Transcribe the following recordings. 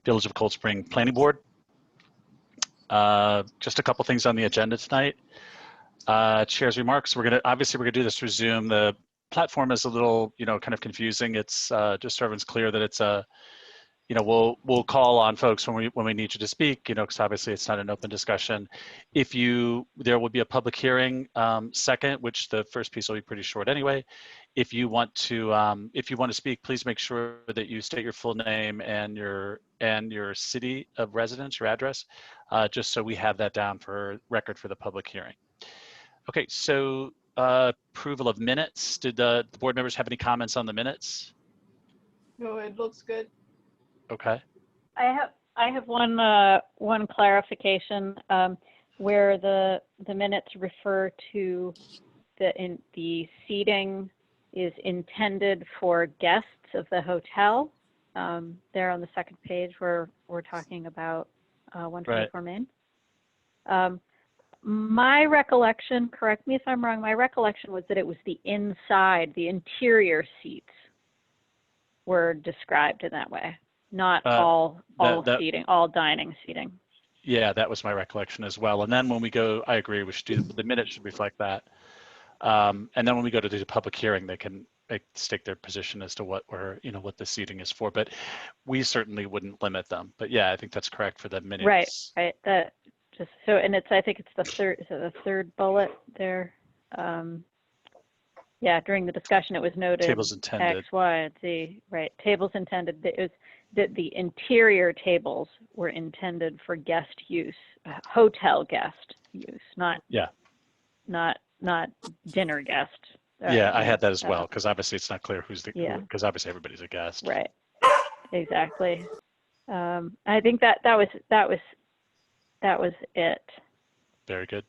Village of Cold Spring Planning Board. Just a couple things on the agenda tonight. Chair's remarks. We're gonna do this through Zoom. The platform is a little, kind of confusing. It's just so everyone's clear that it's a, we'll call on folks when we need you to speak, because obviously it's not an open discussion. There will be a public hearing second, which the first piece will be pretty short anyway. If you want to speak, please make sure that you state your full name and your city of residence, your address, just so we have that down for record for the public hearing. Okay, so approval of minutes. Did the board members have any comments on the minutes? No, it looks good. Okay. I have one clarification where the minutes refer to the seating is intended for guests of the hotel. There on the second page where we're talking about 124 Main. My recollection, correct me if I'm wrong, my recollection was that it was the inside, the interior seats were described in that way, not all seating, all dining seating. Yeah, that was my recollection as well. And then when we go, I agree, we should do, the minutes should reflect that. And then when we go to do the public hearing, they can stake their position as to what what the seating is for. But we certainly wouldn't limit them. But yeah, I think that's correct for the minutes. Right. That just so, and I think it's the third bullet there. Yeah, during the discussion, it was noted Tables intended. X, Y, and Z. Right. Tables intended. It was that the interior tables were intended for guest use, hotel guest use, not dinner guest. Yeah, I had that as well, because obviously it's not clear because obviously everybody's a guest. Right. Exactly. I think that was it. Very good.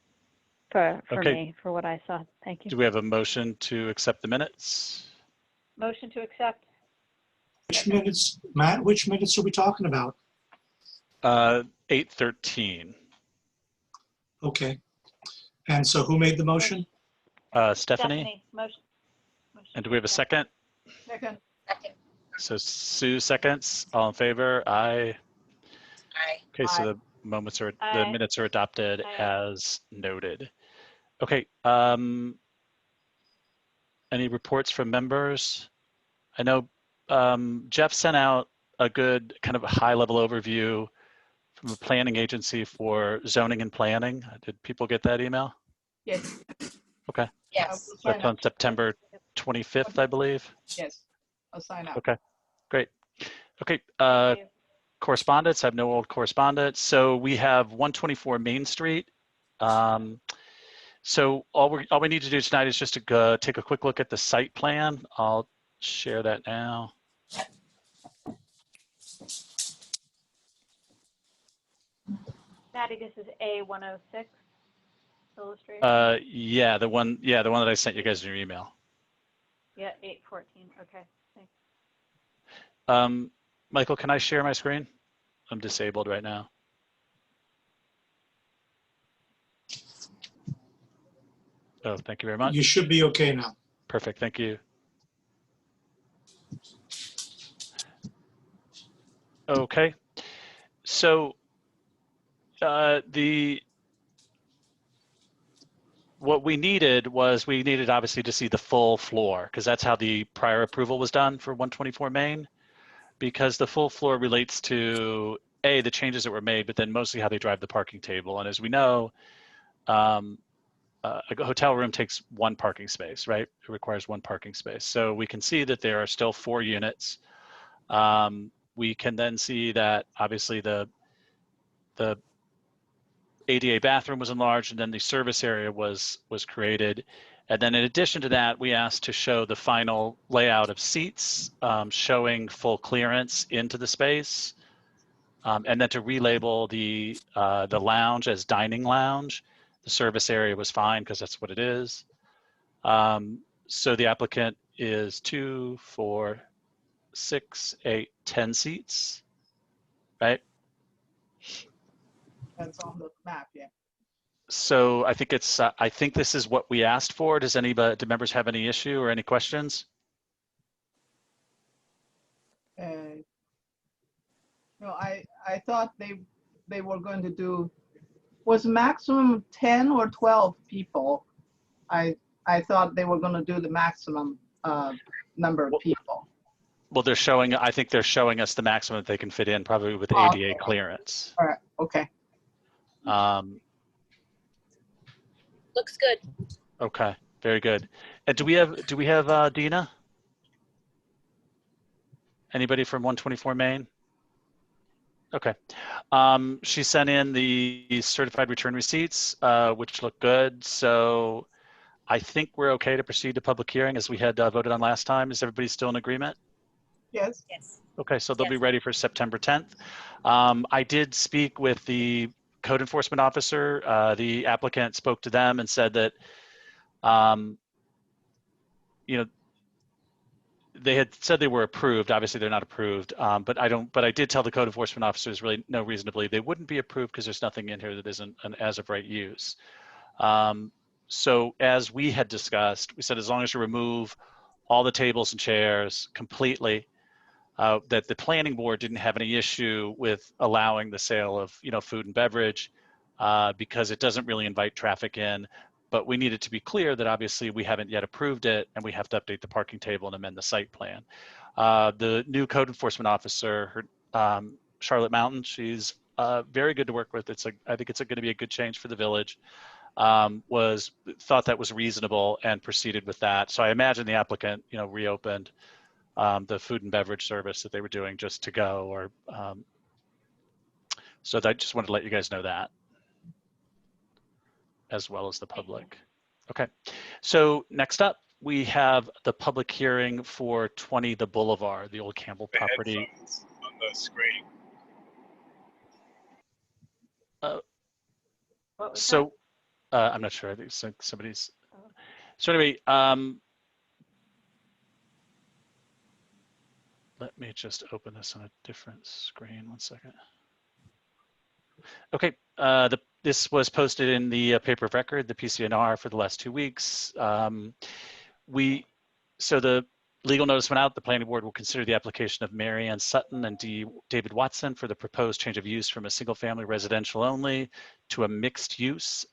For me, for what I saw. Thank you. Do we have a motion to accept the minutes? Motion to accept. Which minutes, Matt? Which minutes are we talking about? 8:13. Okay. And so who made the motion? Stephanie. Motion. And do we have a second? Second. So Sue seconds. All in favor? Aye. Aye. Okay, so the minutes are adopted as noted. Okay. Any reports from members? I know Jeff sent out a good kind of a high-level overview from a planning agency for zoning and planning. Did people get that email? Yes. Okay. Yes. That's on September 25th, I believe. Yes. I'll sign up. Okay, great. Okay, Thank you. correspondence. I have no old correspondence. So we have 124 Main Street. So all we need to do tonight is just to go take a quick look at the site plan. I'll share that now. Maddie, this is A106 illustration. Yeah, the one that I sent you guys in your email. Yeah, 814. Okay, thanks. Michael, can I share my screen? I'm disabled right now. Oh, thank you very much. You should be okay now. Perfect, thank you. Okay, so what we needed obviously to see the full floor, because that's how the prior approval was done for 124 Main, because the full floor relates to the changes that were made, but then mostly how they drive the parking table. And as we know, a hotel room takes one parking space, right? It requires one parking space. So we can see that there are still 4 units. We can then see that obviously the ADA bathroom was enlarged, and then the service area was created. And then in addition to that, we asked to show the final layout of seats, showing full clearance into the space, and then to relabel the lounge as dining lounge. The service area was fine because that's what it is. So the applicant is 2, 4, 6, 8, 10 seats, right? That's on the map, yeah. So I think it's, I think this is what we asked for. Do members have any issue or any questions? No, No, I thought they were going to do, was maximum 10 or 12 people. I thought they were going to do the maximum number of people. Well, I think they're showing us the maximum that they can fit in, probably with Oh, ADA clearance. All right, okay. Looks good. Okay, very good. And do we have Dina? Anybody from 124 Main? Okay. She sent in the certified return receipts, which look good. So I think we're okay to proceed to public hearing as we had voted on last time. Is everybody still in agreement? Yes. Yes. Okay, so they'll be Yes. ready for September 10th. I did speak with the code enforcement officer. The applicant spoke to them and said that, they had said they were approved. Obviously, they're not approved, but I did tell the code enforcement officer there's really no reason to believe they wouldn't be approved because there's nothing in here that isn't an as of right use. So as we had discussed, we said as long as you remove all the tables and chairs completely, that the planning board didn't have any issue with allowing the sale of food and beverage because it doesn't really invite traffic in. But we needed to be clear that obviously we haven't yet approved it and we have to update the parking table and amend the site plan. The new code enforcement officer, Charlotte Mountain, she's very good to work with. I think it's going to be a good change for the village. Thought that was reasonable and proceeded with that. So I imagine the applicant, reopened the food and beverage service that they were doing just to go, or so I just wanted to let you guys know that, as well as the public. Okay, so next up, we have the public hearing for 20 The Boulevard, the old Campbell The property. headphones on the screen. What was So I'm not sure. I think somebody's. Oh. So anyway, let me just open this on a different screen. 1 second. Okay, this was posted in the paper of record, the PCNR, for the last 2 weeks. So the legal notice went out. The planning board will consider the application of Mary Ann Sutton and David Watson for the proposed change of use from a single-family residential only to a mixed-use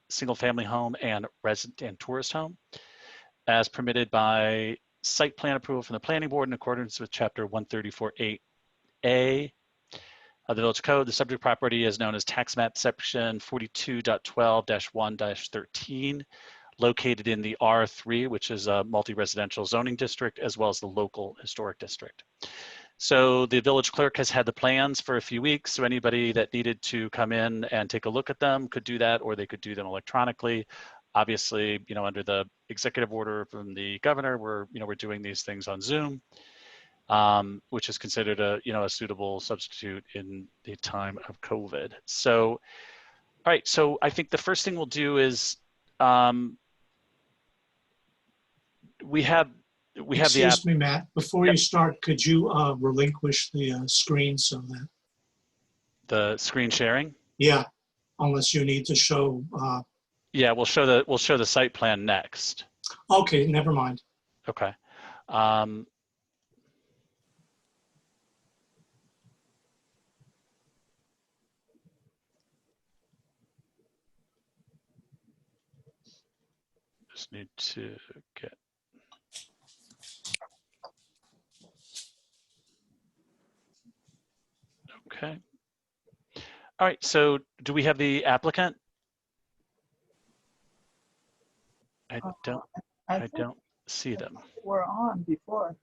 single-family home and resident and tourist home, as permitted by site plan approval from the planning board in accordance with Chapter 134.8A of the Village Code. The subject property is known as Tax Map Section 42.12-1-13, located in the R3, which is a multi-residential zoning district, as well as the local historic district. So the village clerk has had the plans for a few weeks, so anybody that needed to come in and take a look at them could do that, or they could do them electronically. Obviously, under the executive order from the governor, we're doing these things on Zoom, which is considered a suitable substitute in the time of COVID. So, all right. So I think the first thing we'll do is we have the app. Excuse me, Matt, before you start, could you relinquish the screen so that, The screen sharing. yeah, unless you need to show, Yeah, we'll show the site plan next. okay, never mind. Okay. Just need to get. Okay. All right, so do we have the applicant? I don't think see them. we're on before.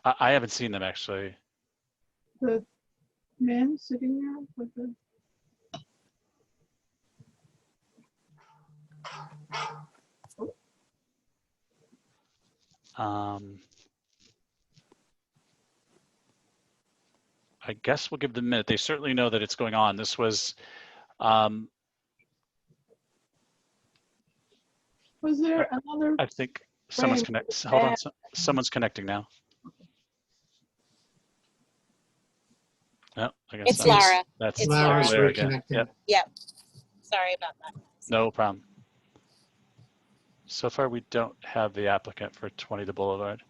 I haven't seen them actually. The man sitting there with the. I guess we'll give them a minute. They certainly know that it's going on. This was, Was there another? I think someone's Right. connecting. Hold on, someone's connecting now. No, I guess It's not. Lara. That's It's Lara's Lara again. reconnecting. Yep, Sorry about that. no problem. So far, we don't have the applicant for 20 The Boulevard.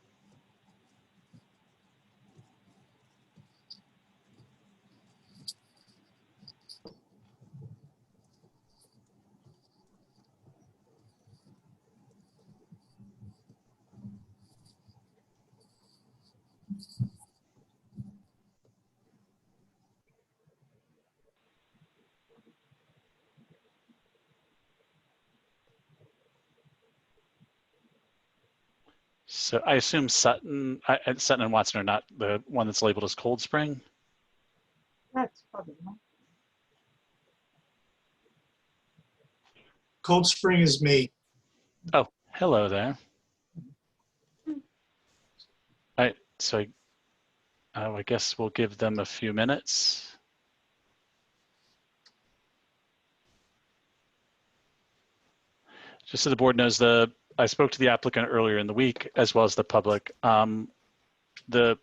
So I assume Sutton and Watson are not the one that's labeled as Cold Spring. That's probably not. Cold Spring is me. Oh, hello there. All right, so I guess we'll give them a few minutes. Just so the board knows, I spoke to the applicant earlier in the week, as well as the public. The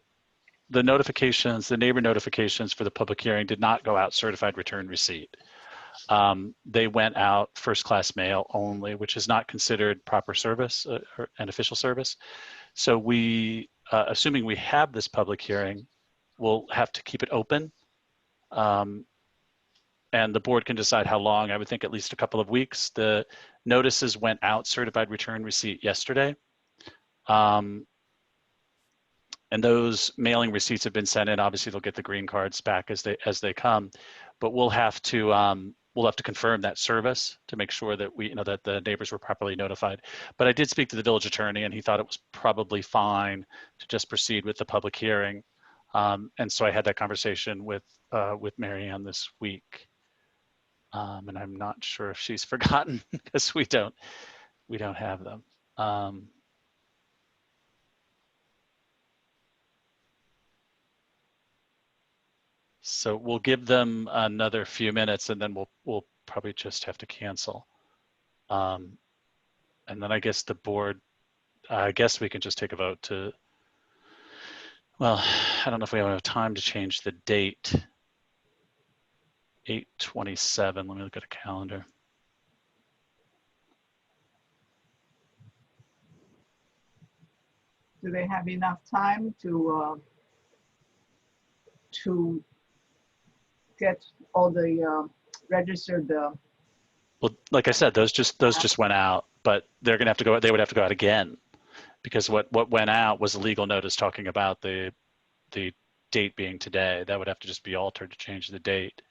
notifications, the neighbor notifications for the public hearing did not go out certified return receipt. They went out first class mail only, which is not considered proper service or an official service. So we, assuming we have this public hearing, we'll have to keep it open. And the board can decide how long. I would think at least a couple of weeks. The notices went out certified return receipt yesterday. And those mailing receipts have been sent in. Obviously, they'll get the green cards back as they come, but we'll have to confirm that service to make sure that that the neighbors were properly notified. But I did speak to the village attorney, and he thought it was probably fine to just proceed with the public hearing. And so I had that conversation with Mary Ann this week, and I'm not sure if she's forgotten because we don't have them. So we'll give them another few minutes, and then we'll probably just have to cancel. And then I guess the board, I guess we can just take a vote to, well, I don't know if we have enough time to change the date. 8/27, let me look at a calendar. Do they have enough time to get all the registered? Well, like I said, those just went out, but they're gonna have to go. They would have to go out again, because what went out was a legal notice talking about the date being today. That would have to just be altered to change the date.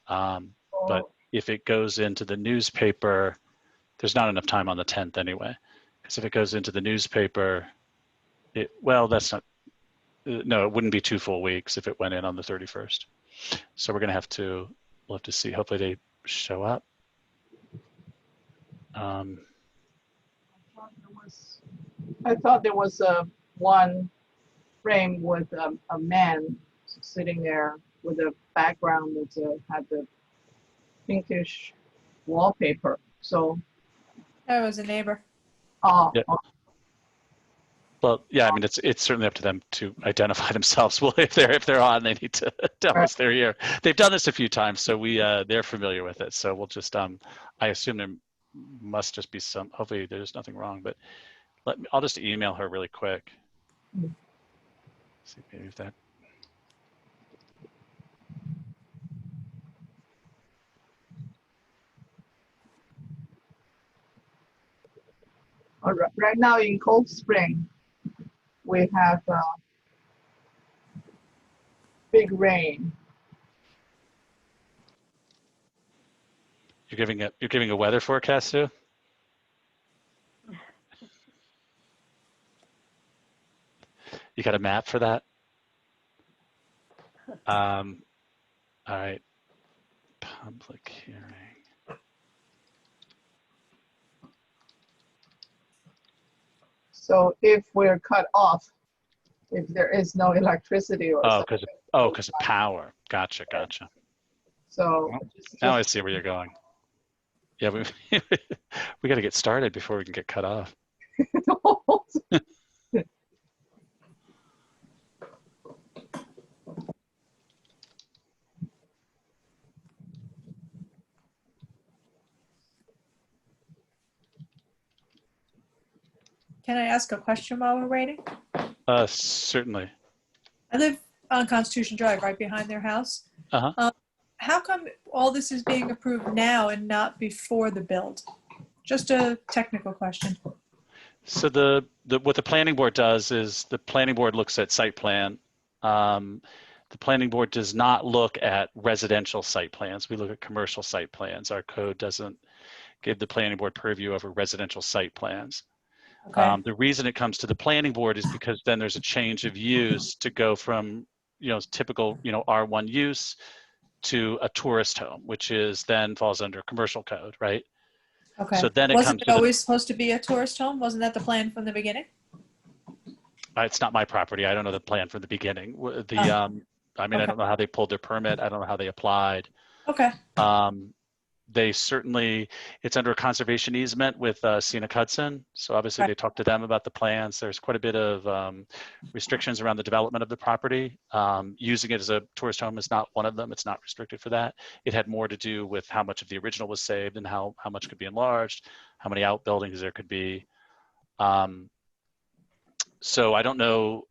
But if it goes into the newspaper, there's not enough time on the 10th anyway. Because if it goes into the newspaper, that's not. No, it wouldn't be 2 full weeks if it went in on the 31st. So we'll have to see. Hopefully they show up. I thought there was one frame with a man sitting there with a background that had the pinkish wallpaper. So That was a neighbor. Yeah. Well, yeah, I mean, it's certainly up to them to identify themselves. Well, if they're on, they need to tell us they're here. They've done this a few times, so they're familiar with it. So we'll just, I assume there must just be some. Hopefully, there's nothing wrong. But I'll just email her really quick. See maybe if that. right now in Cold Spring, we have big rain. You're giving a weather forecast, Sue? You got a map for that? All right. Public hearing. So if we're cut off, if there is no electricity or something. Because of power. Gotcha. So Now I see where you're going. Yeah, we got to get started before we can get cut off. Can I ask a question while we're waiting? Certainly. I live on Constitution Drive, right behind their house. Uh-huh. How come all this is being approved now and not before the build? Just a technical question. So what the planning board does is the planning board looks at site plan. The planning board does not look at residential site plans. We look at commercial site plans. Our code doesn't give the planning board purview over residential site plans. Okay, The reason it comes to the planning board is because then there's a change of use to go from, typical, R1 use to a tourist home, which is then falls under commercial code, right? okay. So then it Wasn't comes it to the, always supposed to be a tourist home? Wasn't that the plan from the beginning? it's not my property. I don't know the plan from the beginning. I Okay. don't know how they pulled their permit. I don't know how they applied. Okay, They certainly, it's under a conservation easement with Scenic Hudson. So obviously Right. they talked to them about the plans. There's quite a bit of restrictions around the development of the property. Using it as a tourist home is not one of them. It's not restricted for that. It had more to do with how much of the original was saved and how much could be enlarged, how many outbuildings there could be. So I don't know,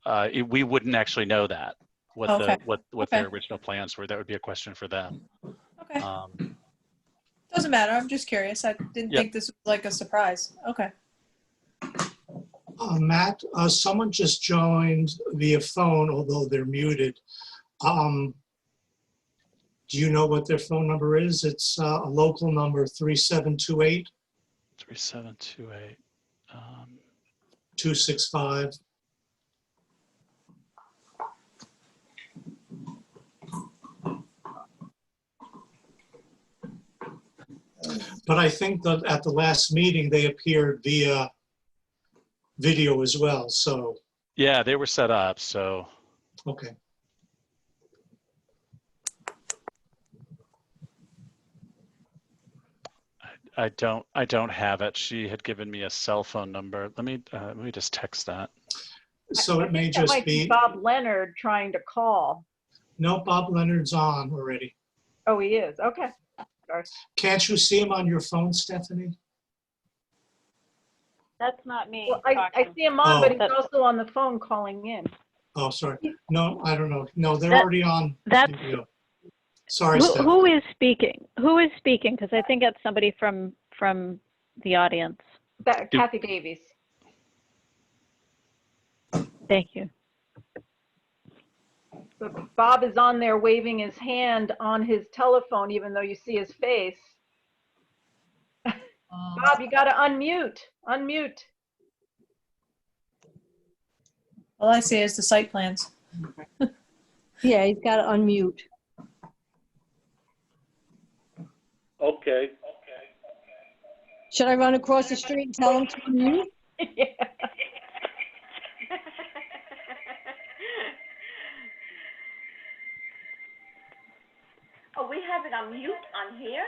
we wouldn't actually know that, what Okay. what Okay. their original plans were. That would be a question for them. okay. Um, Doesn't matter. I'm just curious. I didn't Yep. think this was like a surprise. Okay. Matt, someone just joined via phone, although they're muted. Do you know what their phone number is? It's a local number, 3728 3728. 265. But I think that at the last meeting, they appeared via video as well, so, Yeah, they were set up. So okay. I don't have it. She had given me a cell phone number. Let me just text that. So it may That just might be be, Bob Leonard trying to call. no, Bob Leonard's on already. Oh, he is. Okay. Can't you see him on your phone, Stephanie? That's not me Well, I talking. see him on, but he's Oh. also on the phone calling in. Oh, sorry. No, I don't know. No, they're That- already on that's- video. Sorry, Who Stephanie. is speaking? Who is speaking? Because I think that's somebody from the audience. Kathy Davies. Thank you. But Bob is on there waving his hand on his telephone, even though you see his face. Bob, you got to unmute. Unmute. All I see is the site plans. Yeah, he's got to unmute. Okay. Should I run across the street and tell him to unmute? Yeah. Oh, we have it on mute on here?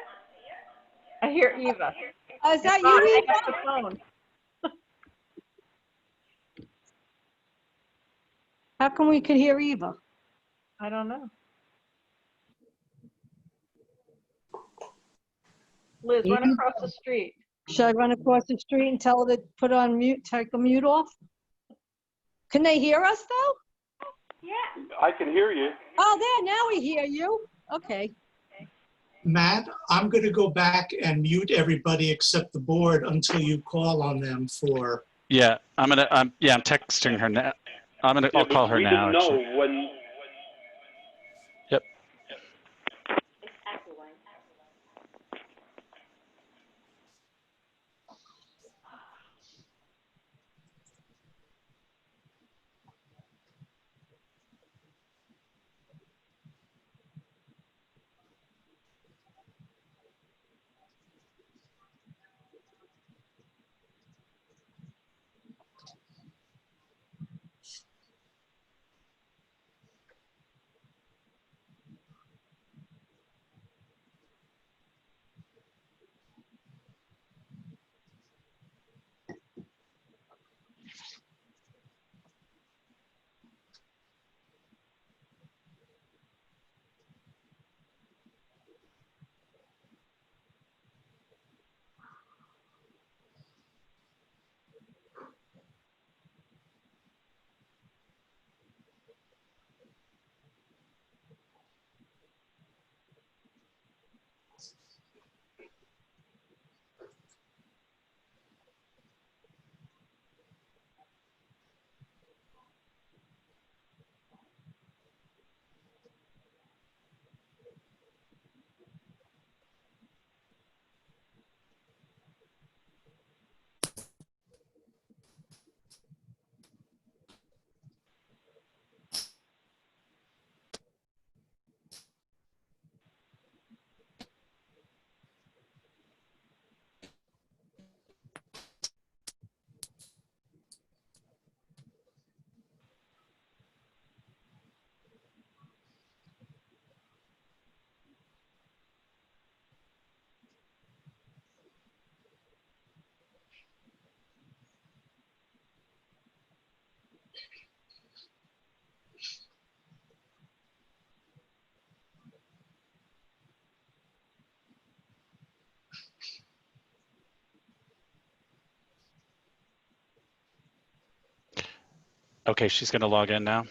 I hear Eva. Is that Bob, you, pick Eva? up the phone. How come we could hear Eva? I don't know. Liz, run across the street. Should I run across the street and tell her to put on mute, take the mute off? Can they hear us though? Yeah. I can hear you. Oh, there, now we hear you. Okay. Matt, I'm going to go back and mute everybody except the board until you call on them for, Yeah, I'm texting her now. I'll call her now. We actually. didn't know when. Yep. It's everyone. Okay, she's going to log in now.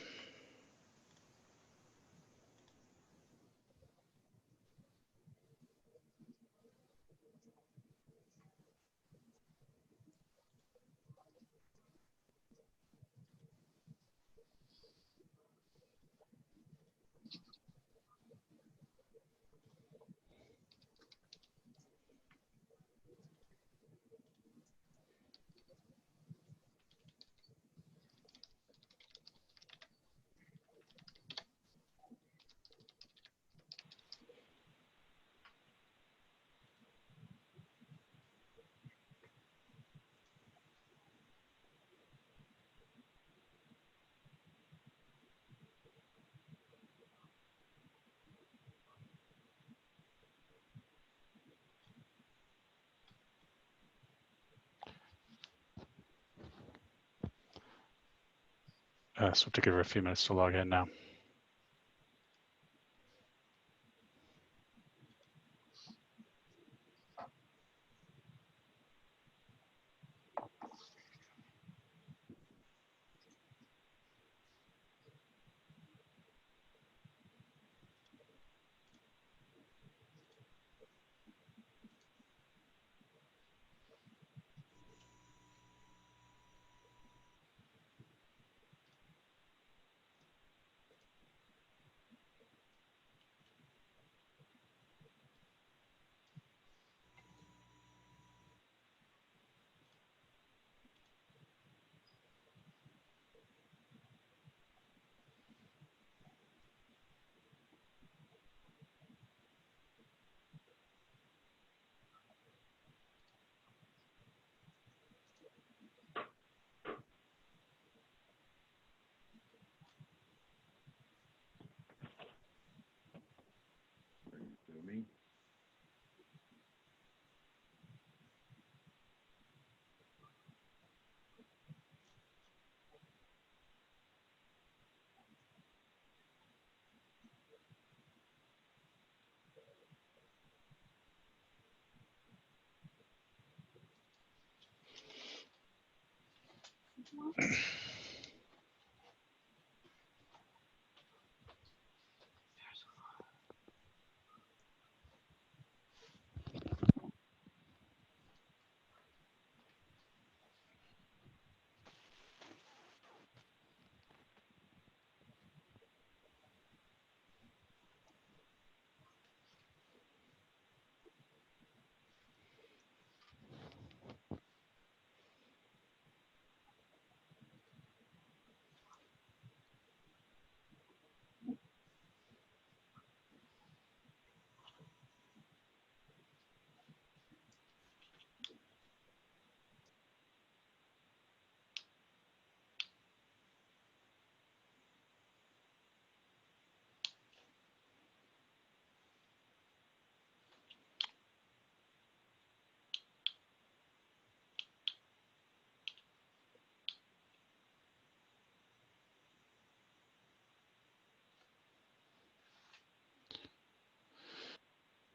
So we'll have to give her a few minutes to log in now.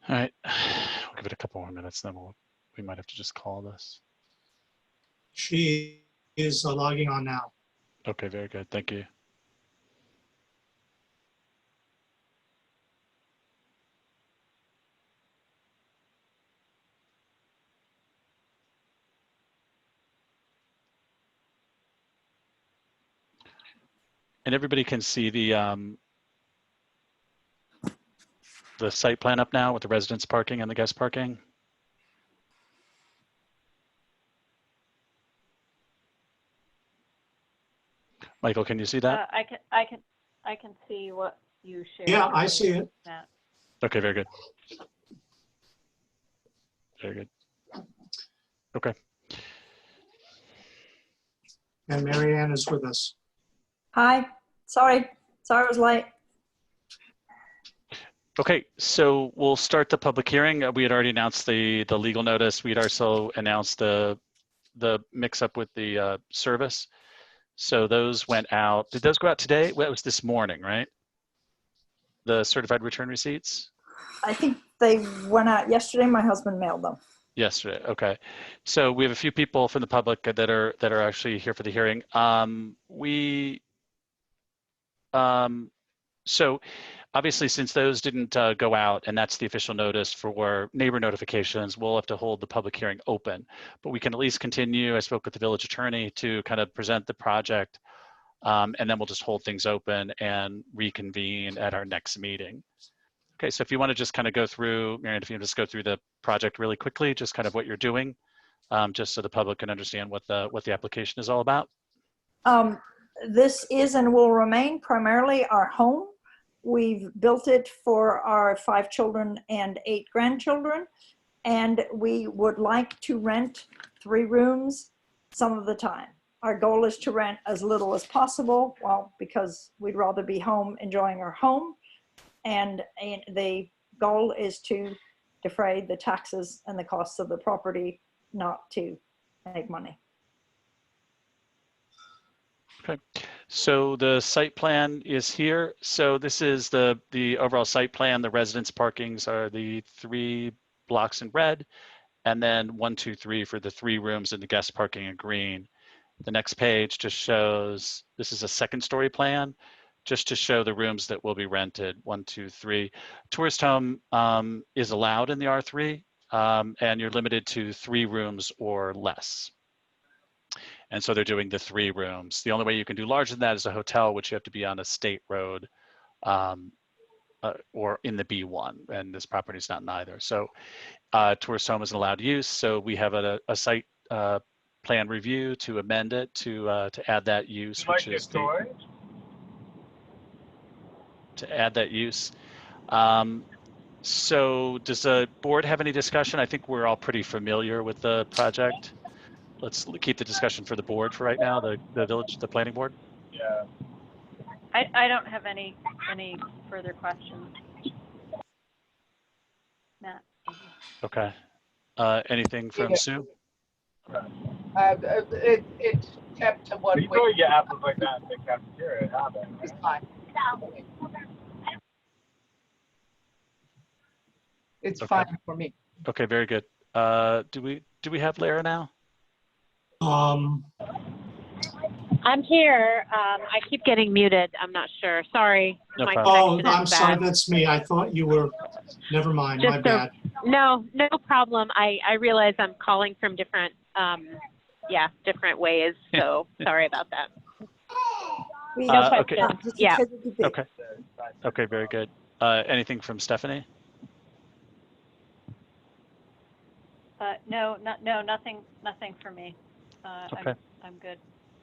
All right, we'll give it a couple more minutes, then we might have to just call this. She is logging on now. Okay, very good. Thank you. And everybody can see the site plan up now with the residence parking and the guest parking. Michael, can you see that? I can see what you shared. Yeah, I see it. Matt. Okay, very good. Very good. Okay. And Mary Ann is with us. Hi, sorry I was late. Okay, so we'll start the public hearing. We had already announced the legal notice. We had also announced the mix-up with the service. So those went out. Did those go out today? Well, it was this morning, right? The certified return receipts? I think they went out yesterday. My husband mailed them. Yesterday, okay. So we have a few people from the public that are actually here for the hearing. So obviously, since those didn't go out, and that's the official notice for neighbor notifications, we'll have to hold the public hearing open. But we can at least continue. I spoke with the village attorney to kind of present the project, and then we'll just hold things open and reconvene at our next meeting. Okay, so if you want to just kind of go through, Marianne, if you just go through the project really quickly, just kind of what you're doing, just so the public can understand what the application is all about. This is and will remain primarily our home. We've built it for our 5 children and 8 grandchildren, and we would like to rent 3 rooms some of the time. Our goal is to rent as little as possible, well, because we'd rather be home enjoying our home. And the goal is to defray the taxes and the costs of the property, not to make money. Okay, so the site plan is here. So this is the overall site plan. The residence parkings are the 3 blocks in red, and then 1, 2, 3 for the 3 rooms and the guest parking in green. The next page just shows, this is a 2nd-story plan, just to show the rooms that will be rented, 1, 2, 3. Tourist home is allowed in the R3, and you're limited to 3 rooms or less. And so they're doing the 3 rooms. The only way you can do larger than that is a hotel, which you have to be on a state road or in the B1, and this property is not in either. So tourist home is an allowed use. So we have a site plan review to amend it to add that use, which is to add that use. So does the board have any discussion? I think we're all pretty familiar with the project. Let's keep the discussion for the board for right now, the planning board. Yeah. I don't have any further questions. Matt? Okay. Anything from Yeah. Sue? It kept to what You probably get apples like that in the cafeteria, huh? was fine. It's Okay. fine for me. Okay, very good. Do we have Lara now? I'm here. I keep getting muted. I'm not sure. Sorry. No My problem. Oh, connection is I'm sorry, bad. that's me. I thought you were, never mind, my Just bad. No problem. I realize I'm calling from different ways. So sorry about that. No Okay. question. Yeah. Okay. Okay, very good. Anything from Stephanie? No, nothing for me. Okay. I'm good.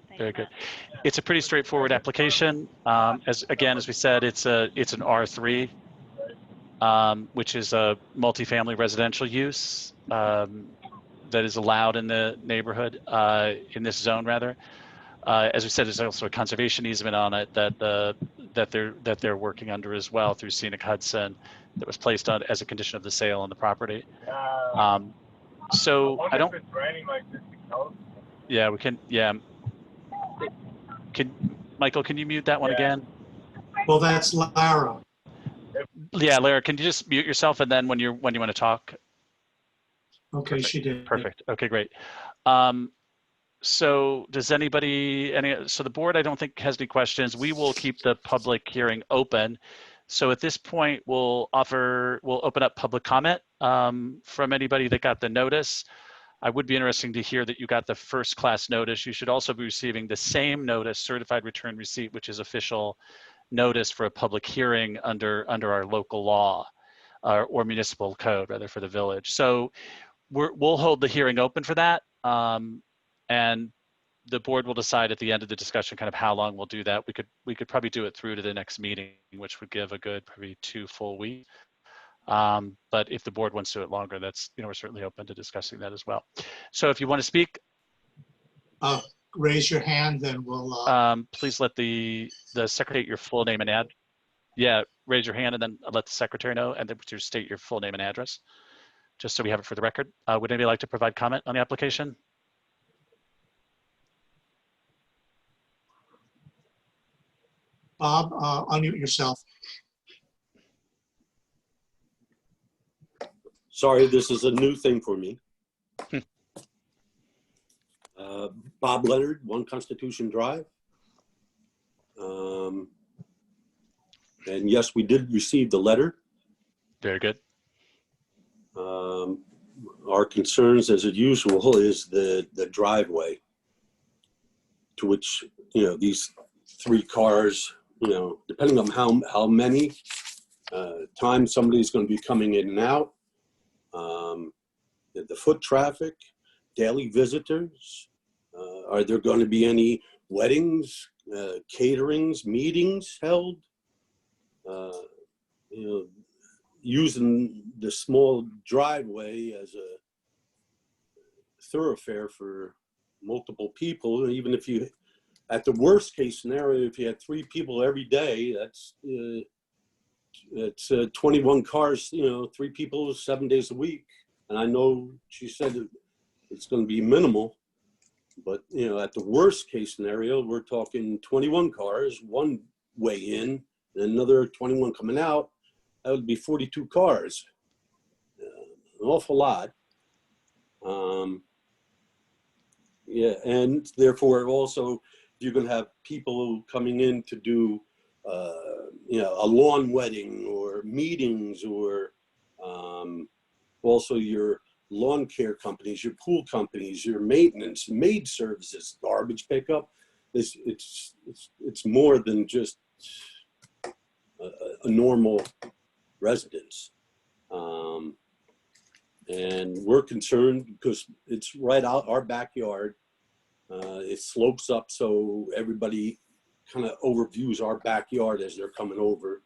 Thank Very you, good. Matt. It's a pretty straightforward application. As we said, it's an R3, which is a multifamily residential use that is allowed in the neighborhood, in this zone rather. As we said, there's also a conservation easement on it that they're working under as well through Scenic Hudson that was placed on as a condition of the sale on the property. So I don't. If it's raining like this, Yeah, we can. Yeah. Michael, can you mute that one again? Well, that's Lara. Yeah, Lara, can you just mute yourself and then when you want to talk? Okay, Perfect. she did. Perfect. Okay, great. So does anybody, so the board, I don't think has any questions. We will keep the public hearing open. So at this point, we'll open up public comment from anybody that got the notice. I would be interested to hear that you got the first class notice. You should also be receiving the same notice, certified return receipt, which is official notice for a public hearing under our local law or municipal code, rather, for the village. So we'll hold the hearing open for that. And the board will decide at the end of the discussion kind of how long we'll do that. We could probably do it through to the next meeting, which would give a good probably 2 full weeks. But if the board wants to do it longer, that's, we're certainly open to discussing that as well. So if you want to speak, Raise your hand, then we'll. please let the secretary your full name and raise your hand and then let the secretary know, and then state your full name and address, just so we have it for the record. Would anybody like to provide comment on the application? Bob, unmute yourself. Sorry, this is a new thing for me. Bob Leonard, 1 Constitution Drive. And yes, we did receive the letter. Very good. Our concerns, as usual, is the driveway, to which, you know, these 3 cars, you know, depending on how many times somebody's going to be coming in and out, the foot traffic, daily visitors, are there going to be any weddings, caterings, meetings held? You know, using the small driveway as a thoroughfare for multiple people, even if you, at the worst case scenario, if you had 3 people every day, that's 21 cars, you know, 3 people 7 days a week. And I know she said it's going to be minimal, but, you know, at the worst case scenario, we're talking 21 cars, 1 way in and another 21 coming out. That would be 42 cars, an awful lot. Yeah, and therefore also you're going to have people coming in to do, you know, a lawn wedding or meetings, or also your lawn care companies, your pool companies, your maintenance, maid services, garbage pickup. It's more than just a normal residence. And we're concerned because it's right out our backyard. It slopes up, so everybody kind of overviews our backyard as they're coming over.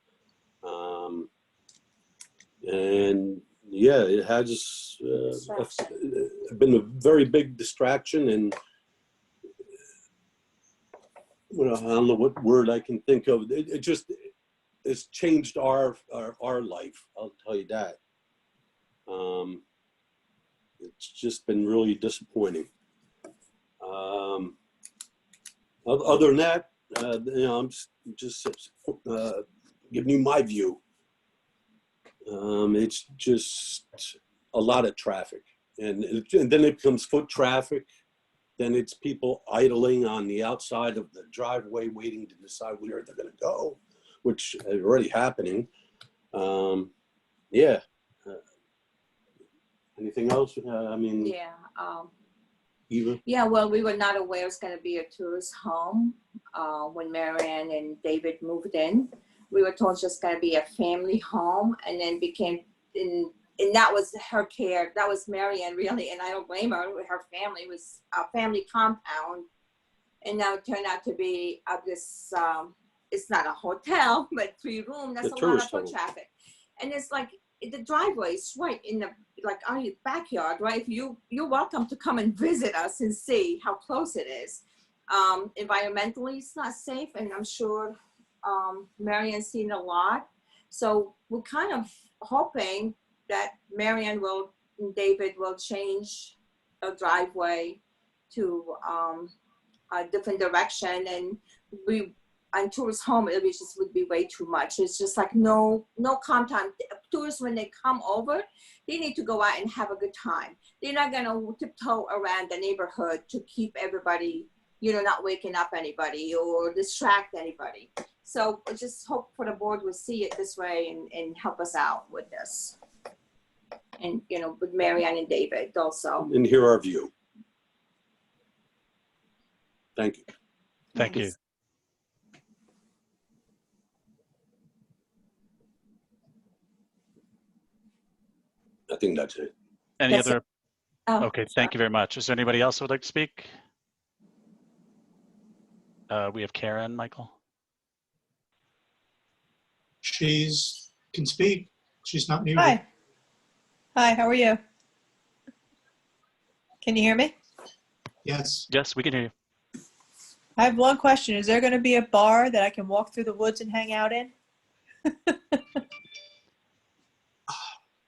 And yeah, it has been a very big distraction, and well, I don't know what word I can think of. It just, it's changed our life, I'll tell you that. It's just been really disappointing. Other than that, you know, I'm just giving you my view. It's just a lot of traffic, and then it becomes foot traffic. Then it's people idling on the outside of the driveway, waiting to decide where they're going to go, which is already happening. Yeah. Anything else? I mean, Yeah. Eva? Yeah, well, we were not aware it was going to be a tourist home when Marianne and David moved in. We were told it's just going to be a family home, and then became, and that was her care. That was Marianne, really, and I don't blame her. Her family was a family compound, and now it turned out to be this, it's not a hotel, but 3 rooms. That's a lot of foot traffic. And it's like, the driveway is right in the, like, our backyard, right? You're welcome to come and visit us and see how close it is. Environmentally, it's not safe, and I'm sure Marianne's seen a lot. So we're kind of hoping that Marianne and David will change a driveway to a different direction, and on tourist home, it would be way too much. It's just like no calm time. Tourists, when they come over, they need to go out and have a good time. They're not gonna tiptoe around the neighborhood to keep everybody, you know, not waking up anybody or distract anybody. So I just hope for the board will see it this way and help us out with this. And, you know, with Marianne and David also. And hear our view. Thank you. Thank you. I think that's it. Any That's other? it. Oh, Okay, thank you very much. Is there anybody else who would like to speak? We have Karen, Michael. She's can speak. She's not muted. Hi. Hi, how are you? Can you hear me? Yes. Yes, we can hear you. I have one question. Is there going to be a bar that I can walk through the woods and hang out in?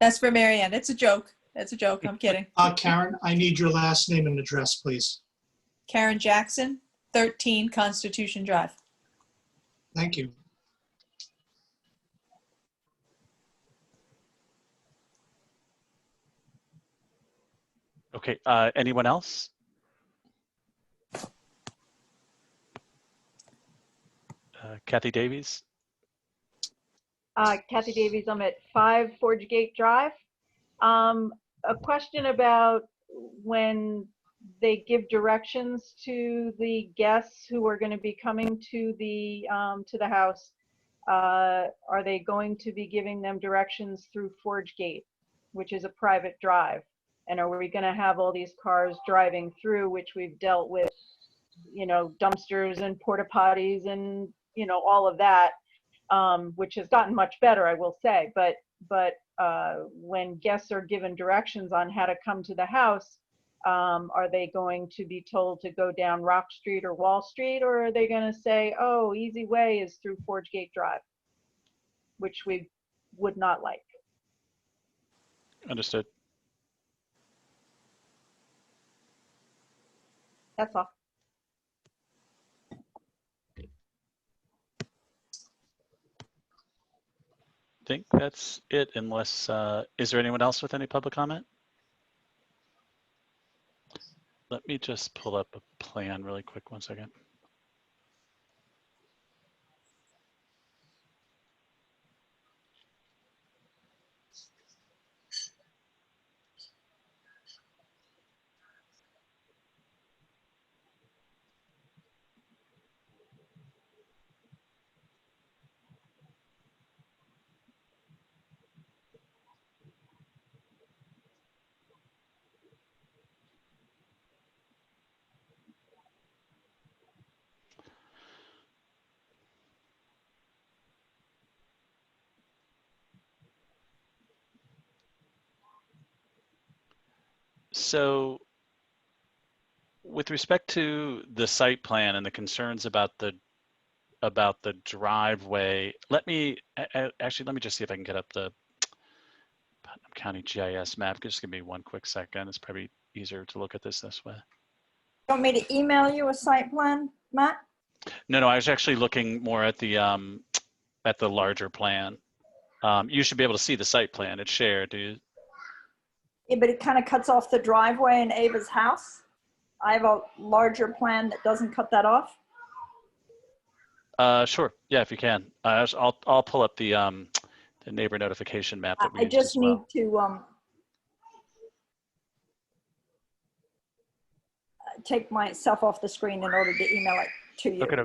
That's for Marianne. It's a joke. It's a joke. I'm kidding. Karen, I need your last name and address, please. Karen Jackson, 13 Constitution Drive. Thank you. Okay, anyone else? Kathy Davies? Kathy Davies, I'm at 5 Forge Gate Drive. A question about when they give directions to the guests who are going to be coming to the house. Are they going to be giving them directions through Forge Gate, which is a private drive? And are we going to have all these cars driving through, which we've dealt with, you know, dumpsters and porta potties and, you know, all of that, which has gotten much better, I will say. But when guests are given directions on how to come to the house, are they going to be told to go down Rock Street or Wall Street, or are they going to say, oh, easy way is through Forge Gate Drive, which we would not like? Understood. That's all. I think that's it, unless, is there anyone else with any public comment? Let me just pull up a plan really quick, 1 second. So with respect to the site plan and the concerns about the driveway, let me just see if I can get up the Putnam County GIS map. Just give me 1 quick second. It's probably easier to look at this way. You want me to email you a site plan, Matt? No, I was actually looking more at the larger plan. You should be able to see the site plan. It's shared. Do you? Yeah, but it kind of cuts off the driveway in Ava's house. I have a larger plan that doesn't cut that off. Sure. Yeah, if you can. I'll pull up the neighbor notification map that we I used just as well. need to take myself off the screen in order to email it to you. Okay.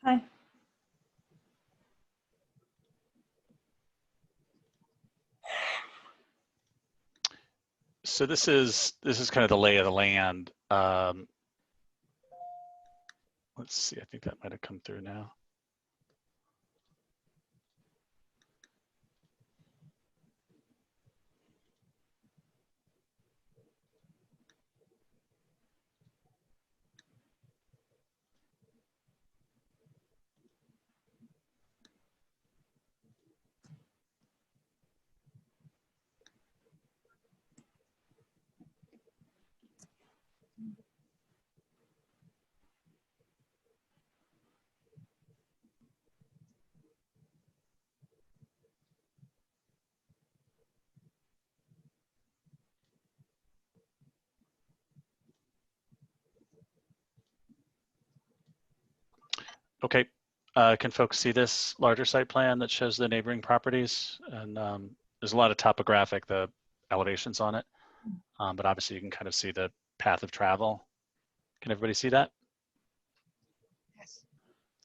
Okay. So this is kind of the lay of the land. Let's see. I think that might have come through now. Okay, can folks see this larger site plan that shows the neighboring properties? And there's a lot of topographic, the elevations on it, but obviously you can kind of see the path of travel. Can everybody see that? Yes.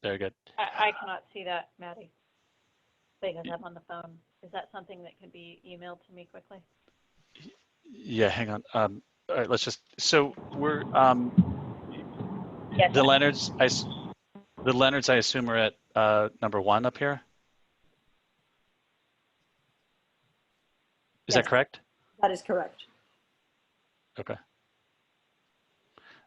Very good. I cannot see that, Maddie. because I'm on the phone. Is that something that can be emailed to me quickly? Yeah, hang on. All right, let's just, so we're, Yes. the Leonards, the Leonards, I assume are at number 1 up here. Is Yes. that correct? That is correct. Okay.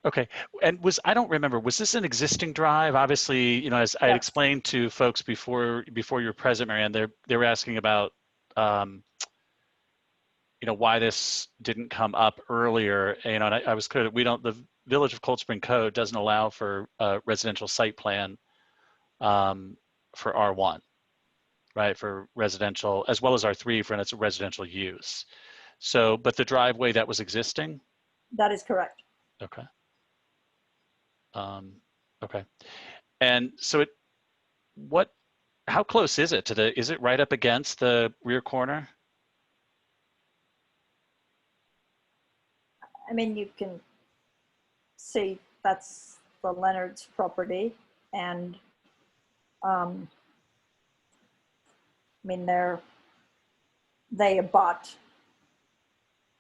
Okay. And I don't remember, was this an existing drive? Obviously, you know, as I had Yes. explained to folks before you were present, Marianne, they were asking about, you know, why this didn't come up earlier. You know, and I was clear that the Village of Cold Spring Code doesn't allow for a residential site plan for R1, right? For residential, as well as R3 for its residential use. So, but the driveway that was existing? That is correct. Okay. Okay. And so how close is it to is it right up against the rear corner? I mean, you can see that's the Leonard's property, and I mean, they abut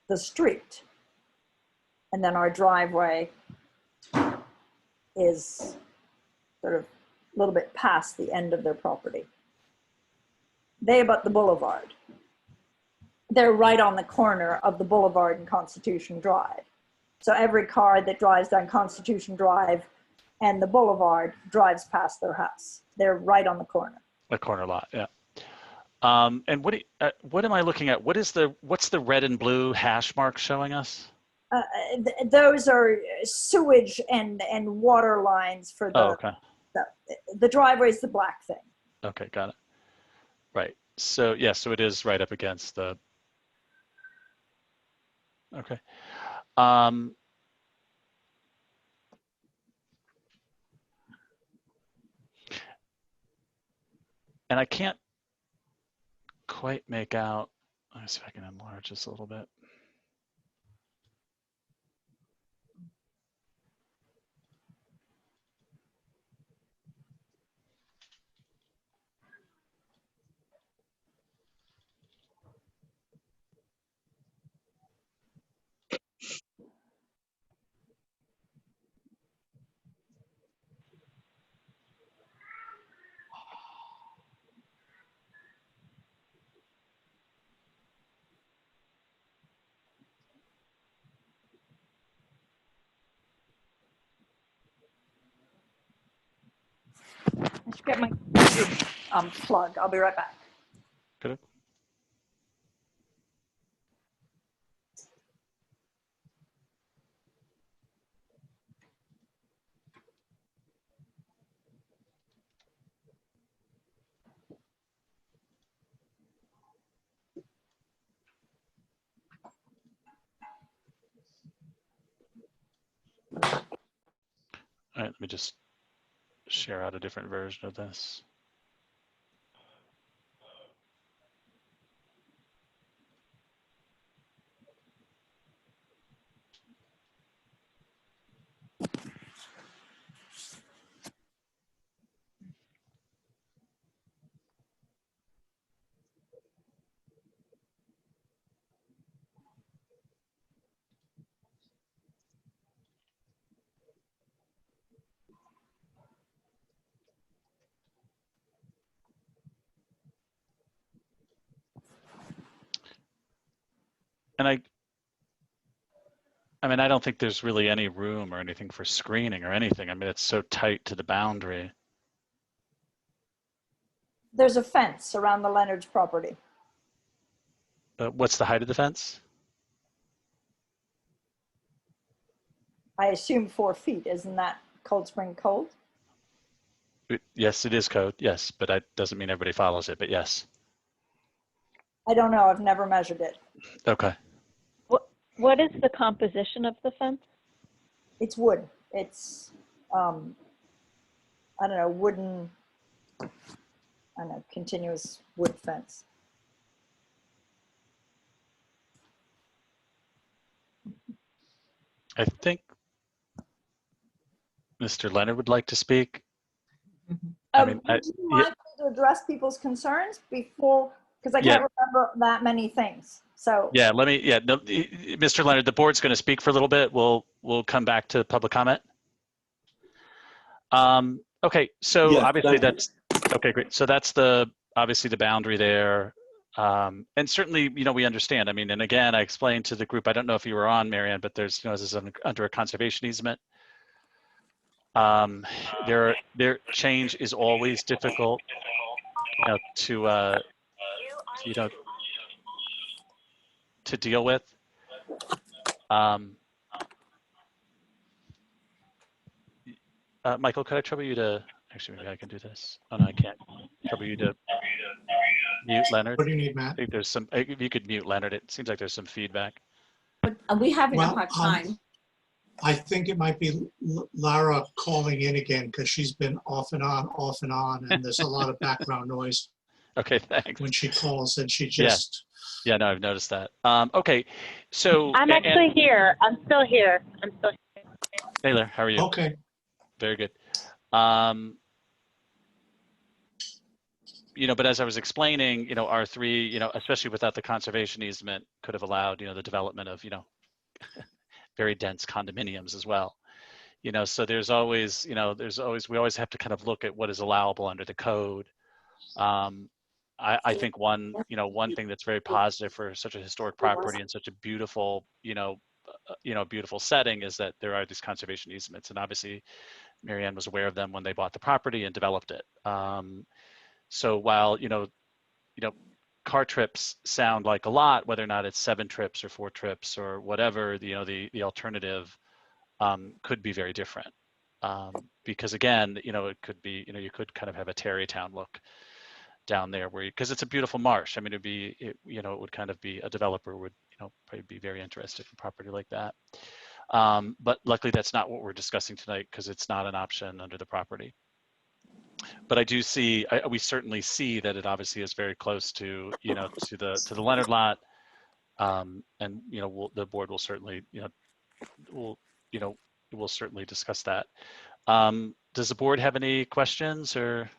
the street, and then our driveway is sort of a little bit past the end of their property. They abut the boulevard. They're right on the corner of the boulevard and Constitution Drive. So every car that drives down Constitution Drive and the boulevard drives past their house. They're right on the corner. The corner lot, yeah. And what am I looking at? What's the red and blue hash mark showing us? Those are sewage and water lines for the, Oh, okay. the driveway is the black thing. Okay, got it. Right. So yeah, so it is right up against the. Okay. And I can't quite make out. Let me see if I can enlarge this a little bit. I should get my plug. I'll be right back. Good. All right, let me just share out a different version of this. And I mean, I don't think there's really any room or anything for screening or anything. I mean, it's so tight to the boundary. There's a fence around the Leonard's property. What's the height of the fence? I assume 4 feet. Isn't that Cold Spring code? Yes, it is code. Yes, but that doesn't mean everybody follows it. But yes. I don't know. I've never measured it. Okay. What is the composition of the fence? It's wood. It's, I don't know, wooden, I don't know, continuous wood fence. I think Mr. Leonard would like to speak. I mean, would you mind to address people's concerns before, because I Yeah. can't remember that many things. So Yeah, no, Mr. Leonard, the board's going to speak for a little bit. We'll come back to public comment. Okay, so Yes, obviously thank you. okay, great. So that's obviously the boundary there. And certainly, we understand. I mean, and again, I explained to the group, I don't know if you were on, Marianne, but there's, this is under a conservation easement. Their change is always difficult, to deal with. Michael, could I trouble you to, actually, maybe I can do this. Oh, no, I can't. Trouble you to mute Leonard. What do you need, Matt? I think there's some, if you could mute Leonard, it seems like there's some feedback. We having a Well, hard time. I think it might be Lara calling in again because she's been off and on, and there's a lot of background noise Okay, thanks. when she calls, and she just. Yeah, no, I've noticed that. Okay, so. I'm actually here. I'm still here. Taylor, how are you? Okay. Very good. But as I was explaining, R3, especially without the conservation easement, could have allowed, the development of, very dense condominiums as well. So there's always, we always have to kind of look at what is allowable under the code. I think one thing that's very positive for such a historic property and such a beautiful, beautiful setting is that there are these conservation easements, and obviously Marianne was aware of them when they bought the property and developed it. So while, car trips sound like a lot, whether or not it's 7 trips or 4 trips or whatever, the alternative could be very different. Because again, it could be, you could kind of have a Tarrytown look down there because it's a beautiful marsh. I mean, it would kind of be, a developer would, probably be very interested in property like that. But luckily that's not what we're discussing tonight because it's not an option under the property. But I do see, we certainly see that it obviously is very close to, to the Leonard lot. And, the board will certainly, we'll certainly discuss that. Does the board have any questions or?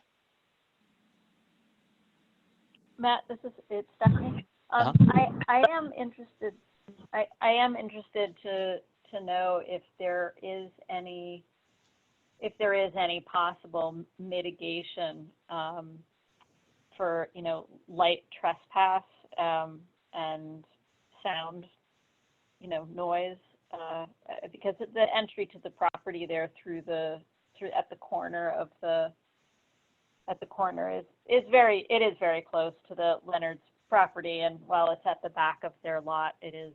Matt, it's Stephanie. I am interested. I am interested to know if there is any possible mitigation for light trespass and sound, noise, because the entry to the property there at the corner is very close to the Leonard's property, and while it's at the back of their lot, it is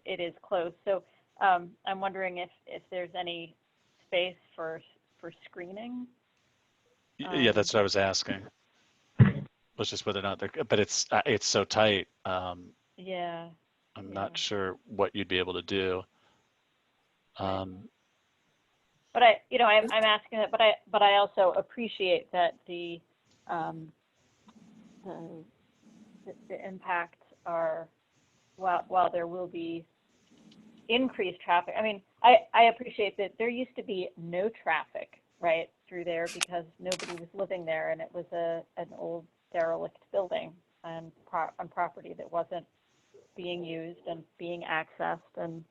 it is close. So I'm wondering if there's any space for screening. Yeah, that's what I was asking. Was just whether or not but it's so tight. Yeah. I'm not sure what you'd be able to do. But I'm asking that, but I also appreciate that the impacts are, while there will be increased traffic. I mean, I appreciate that there used to be no traffic right through there because nobody was living there, and it was an old derelict building and on property that wasn't being used and being accessed, and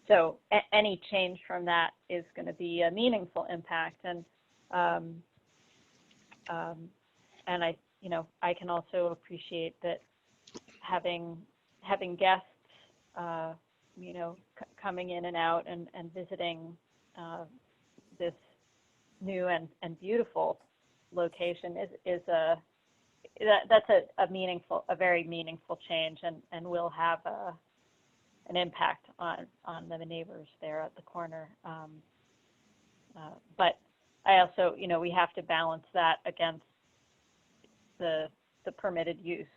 so any change from that is going to be a meaningful impact. And I can also appreciate that having guests coming in and out and visiting this new and beautiful location that's a very meaningful change, and will have an impact on the neighbors there at the corner. But I also, we have to balance that against the permitted use.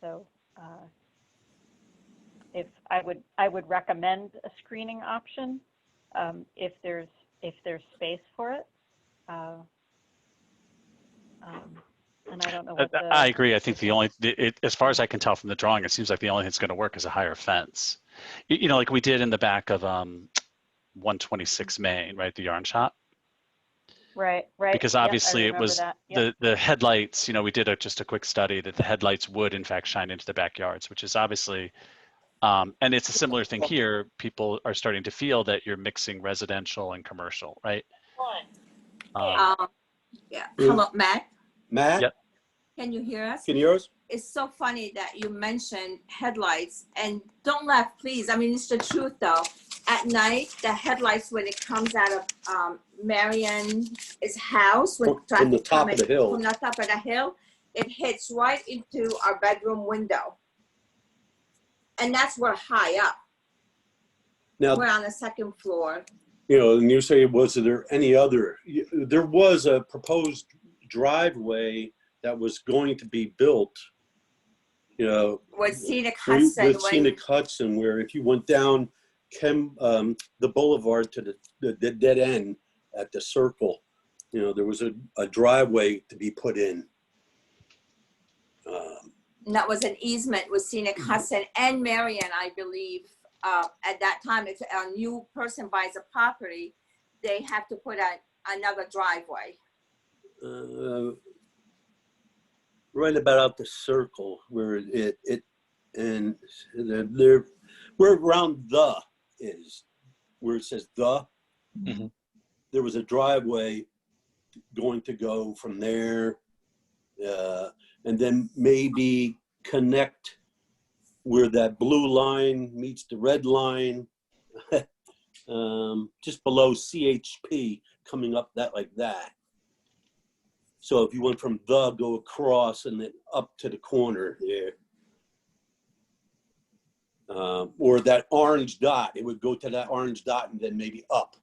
So if I would recommend a screening option if there's space for it. And I don't know what I agree. I think as far as I can tell from the drawing, it seems like the only thing that's going to work is a higher fence. Like we did in the back of 126 Main, right? The yarn shop. Right, right. Because Yep, I obviously it remember was that. Yep. the headlights, you know, we did just a quick study that the headlights would in fact shine into the backyards, which is obviously, and it's a similar thing here. People are starting to feel that you're mixing residential and commercial, right? Yeah. Hello, Matt. Matt, Yep. Can you hear us? can you hear us? It's so funny that you mentioned headlights, and don't laugh, please. I mean, it's the truth, though. At night, the headlights, when it comes out of Marian's house, when From the top of the hill. from the top of the hill, it hits right into our bedroom window, and that's we're high up. Now, We're on the second floor. you know, and you say, was there any other? There was a proposed driveway that was going to be built, you know, With Scenic Hudson. with Scenic Hudson, where if you went down the boulevard to the dead end at the circle, you know, there was a driveway to be put in. And that was an easement with Scenic Hudson and Marian, I believe. At that time, if a new person buys a property, they have to put another driveway. Right about out the circle where it and there where around the is where it says the. Mm-hmm. There was a driveway going to go from there, and then maybe connect where that blue line meets the red line, just below CHP, coming up that like that. So if you went from the, go across and then up to the corner there. Or that orange dot, it would go to that orange dot and then maybe up.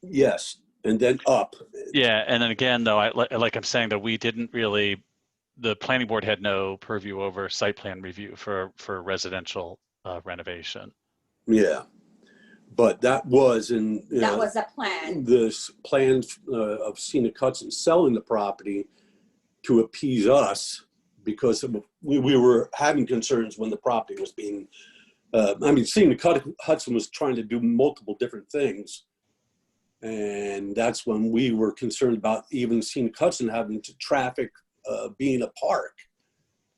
Yes, and then up. Yeah, and then again, though, like I'm saying, that we didn't really, the planning board had no purview over site plan review for residential renovation. Yeah, but that was in That was a plan. this plans of Scenic Hudson selling the property to appease us because we were having concerns when the property was being, I mean, Scenic Hudson was trying to do multiple different things. And that's when we were concerned about even Scenic Hudson having to traffic being a park.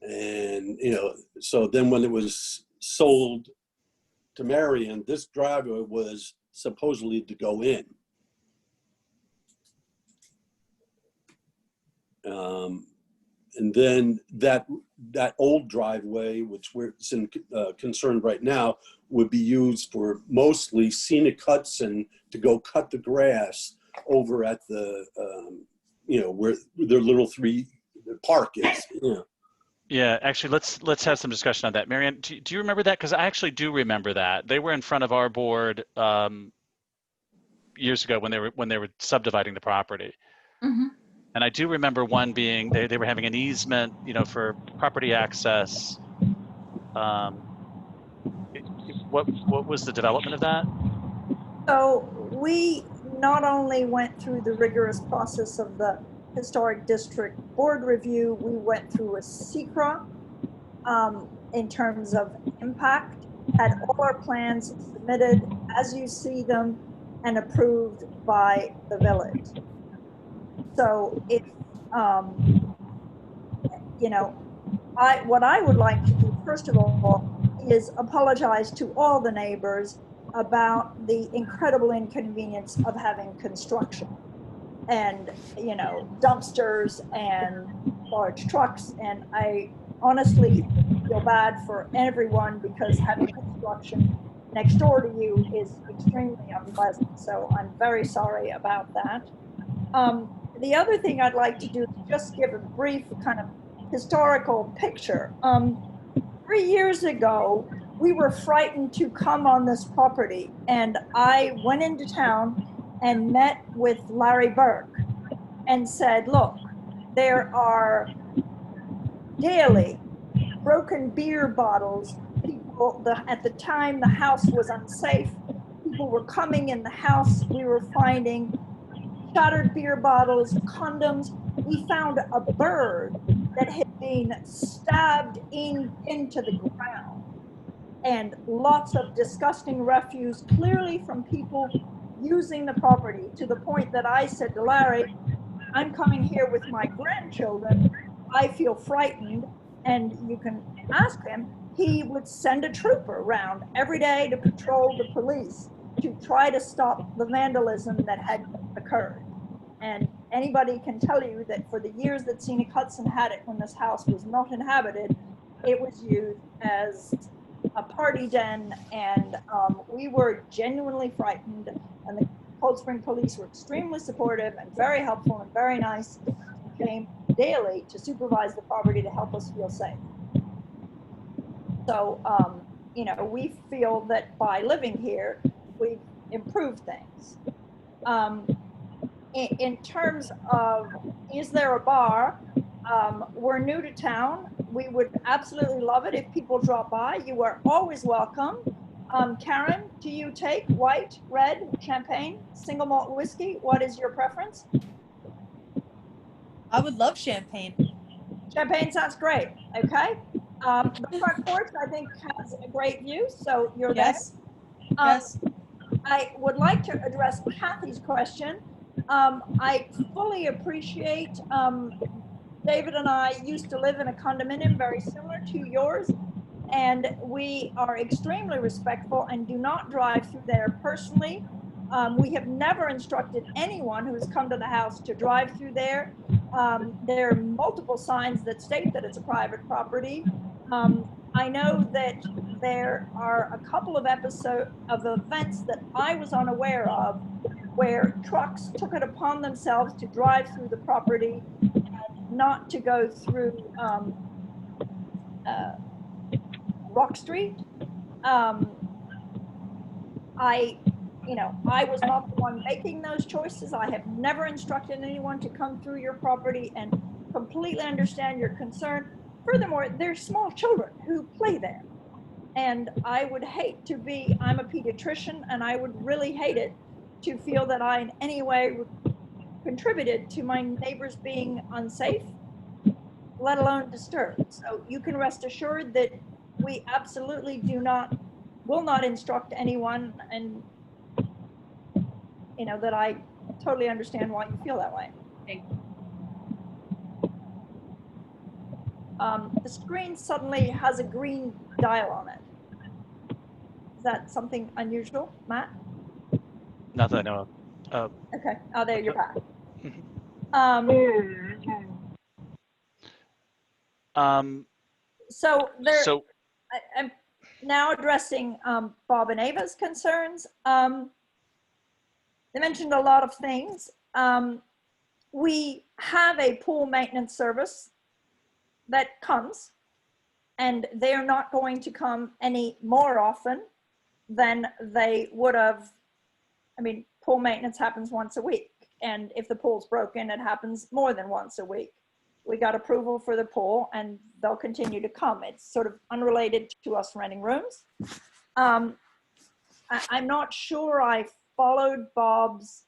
And, you know, so then when it was sold to Marian, this driveway was supposedly to go in. And then that old driveway, which we're concerned right now, would be used for mostly Scenic Hudson to go cut the grass over at the, you know, where their little the park is. You know. Yeah, actually, let's have some discussion on that. Marianne, do you remember that? Because I actually do remember that. They were in front of our board years ago when they were subdividing the property. Mm-hmm. And I do remember one being they were having an easement, you know, for property access. What was the development of that? So we not only went through the rigorous process of the Historic District Board review, we went through a SECRA in terms of impact, had all our plans submitted as you see them and approved by the village. So if, you know, what I would like to do, first of all, is apologize to all the neighbors about the incredible inconvenience of having construction and, you know, dumpsters and large trucks. And I honestly feel bad for everyone because having construction next door to you is extremely unpleasant. So I'm very sorry about that. The other thing I'd like to do is just give a brief kind of historical picture. 3 years ago, we were frightened to come on this property, and I went into town and met with Larry Burke and said, look, there are daily broken beer bottles. People, at the time the house was unsafe, people were coming in the house, we were finding shattered beer bottles, condoms. We found a bird that had been stabbed into the ground, and lots of disgusting refuse, clearly from people using the property to the point that I said to Larry, I'm coming here with my grandchildren. I feel frightened. And you can ask him, he would send a trooper around every day to patrol the police to try to stop the vandalism that had occurred. And anybody can tell you that for the years that Scenic Hudson had it, when this house was not inhabited, it was used as a party den, and we were genuinely frightened, and the Cold Spring police were extremely supportive and very helpful and very nice. Came daily to supervise the property to help us feel safe. So, you know, we feel that by living here, we've improved things. In terms of, is there a bar? We're new to town. We would absolutely love it if people drop by. You are always welcome. Karen, do you take white, red, champagne, single malt whiskey? What is your preference? I would love champagne. Champagne sounds great. Okay. The front porch, I think, has a great view. So you're Yes. there. Yes. I would like to address Kathy's question. I fully appreciate, David and I used to live in a condominium very similar to yours, and we are extremely respectful and do not drive through there personally. We have never instructed anyone who has come to the house to drive through there. There are multiple signs that state that it's a private property. I know that there are a couple of episodes of events that I was unaware of where trucks took it upon themselves to drive through the property and not to go through Rock Street. I was not the one making those choices. I have never instructed anyone to come through your property, and completely understand your concern. Furthermore, there's small children who play there. And I would hate to be, I'm a pediatrician, and I would really hate it to feel that I in any way contributed to my neighbors being unsafe, let alone disturbed. So you can rest assured that we absolutely will not instruct anyone, and you know that I totally understand why you feel that way. Thank you. The screen suddenly has a green dial on it. Is that something unusual, Matt? Not that I know of. Okay. Oh, there, you're back. So there. So I'm now addressing Bob and Ava's concerns. They mentioned a lot of things. We have a pool maintenance service that comes, and they're not going to come any more often than they would have. I mean, pool maintenance happens once a week, and if the pool's broken, it happens more than once a week. We got approval for the pool, and they'll continue to come. It's sort of unrelated to us renting rooms. I'm not sure I followed Bob's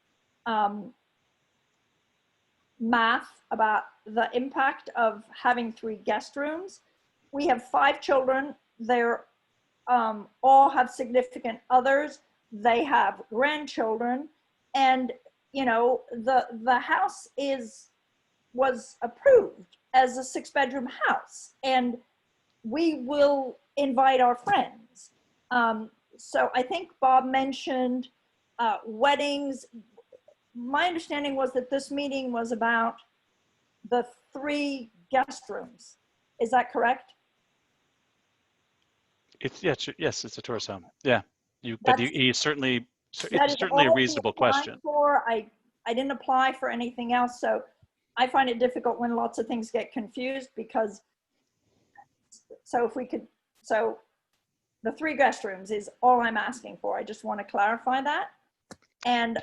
math about the impact of having 3 guest rooms. We have 5 children. They're all have significant others. They have grandchildren, and you know the house was approved as a 6-bedroom house, and we will invite our friends. So I think Bob mentioned weddings. My understanding was that this meeting was about the 3 guest rooms. Is that correct? Yes, it's a tourist home. Yeah, but you certainly, That it's is certainly a all we reasonable applied question. for. I didn't apply for anything else, so I find it difficult when lots of things get confused because, so the 3 guest rooms is all I'm asking for. I just want to clarify that. And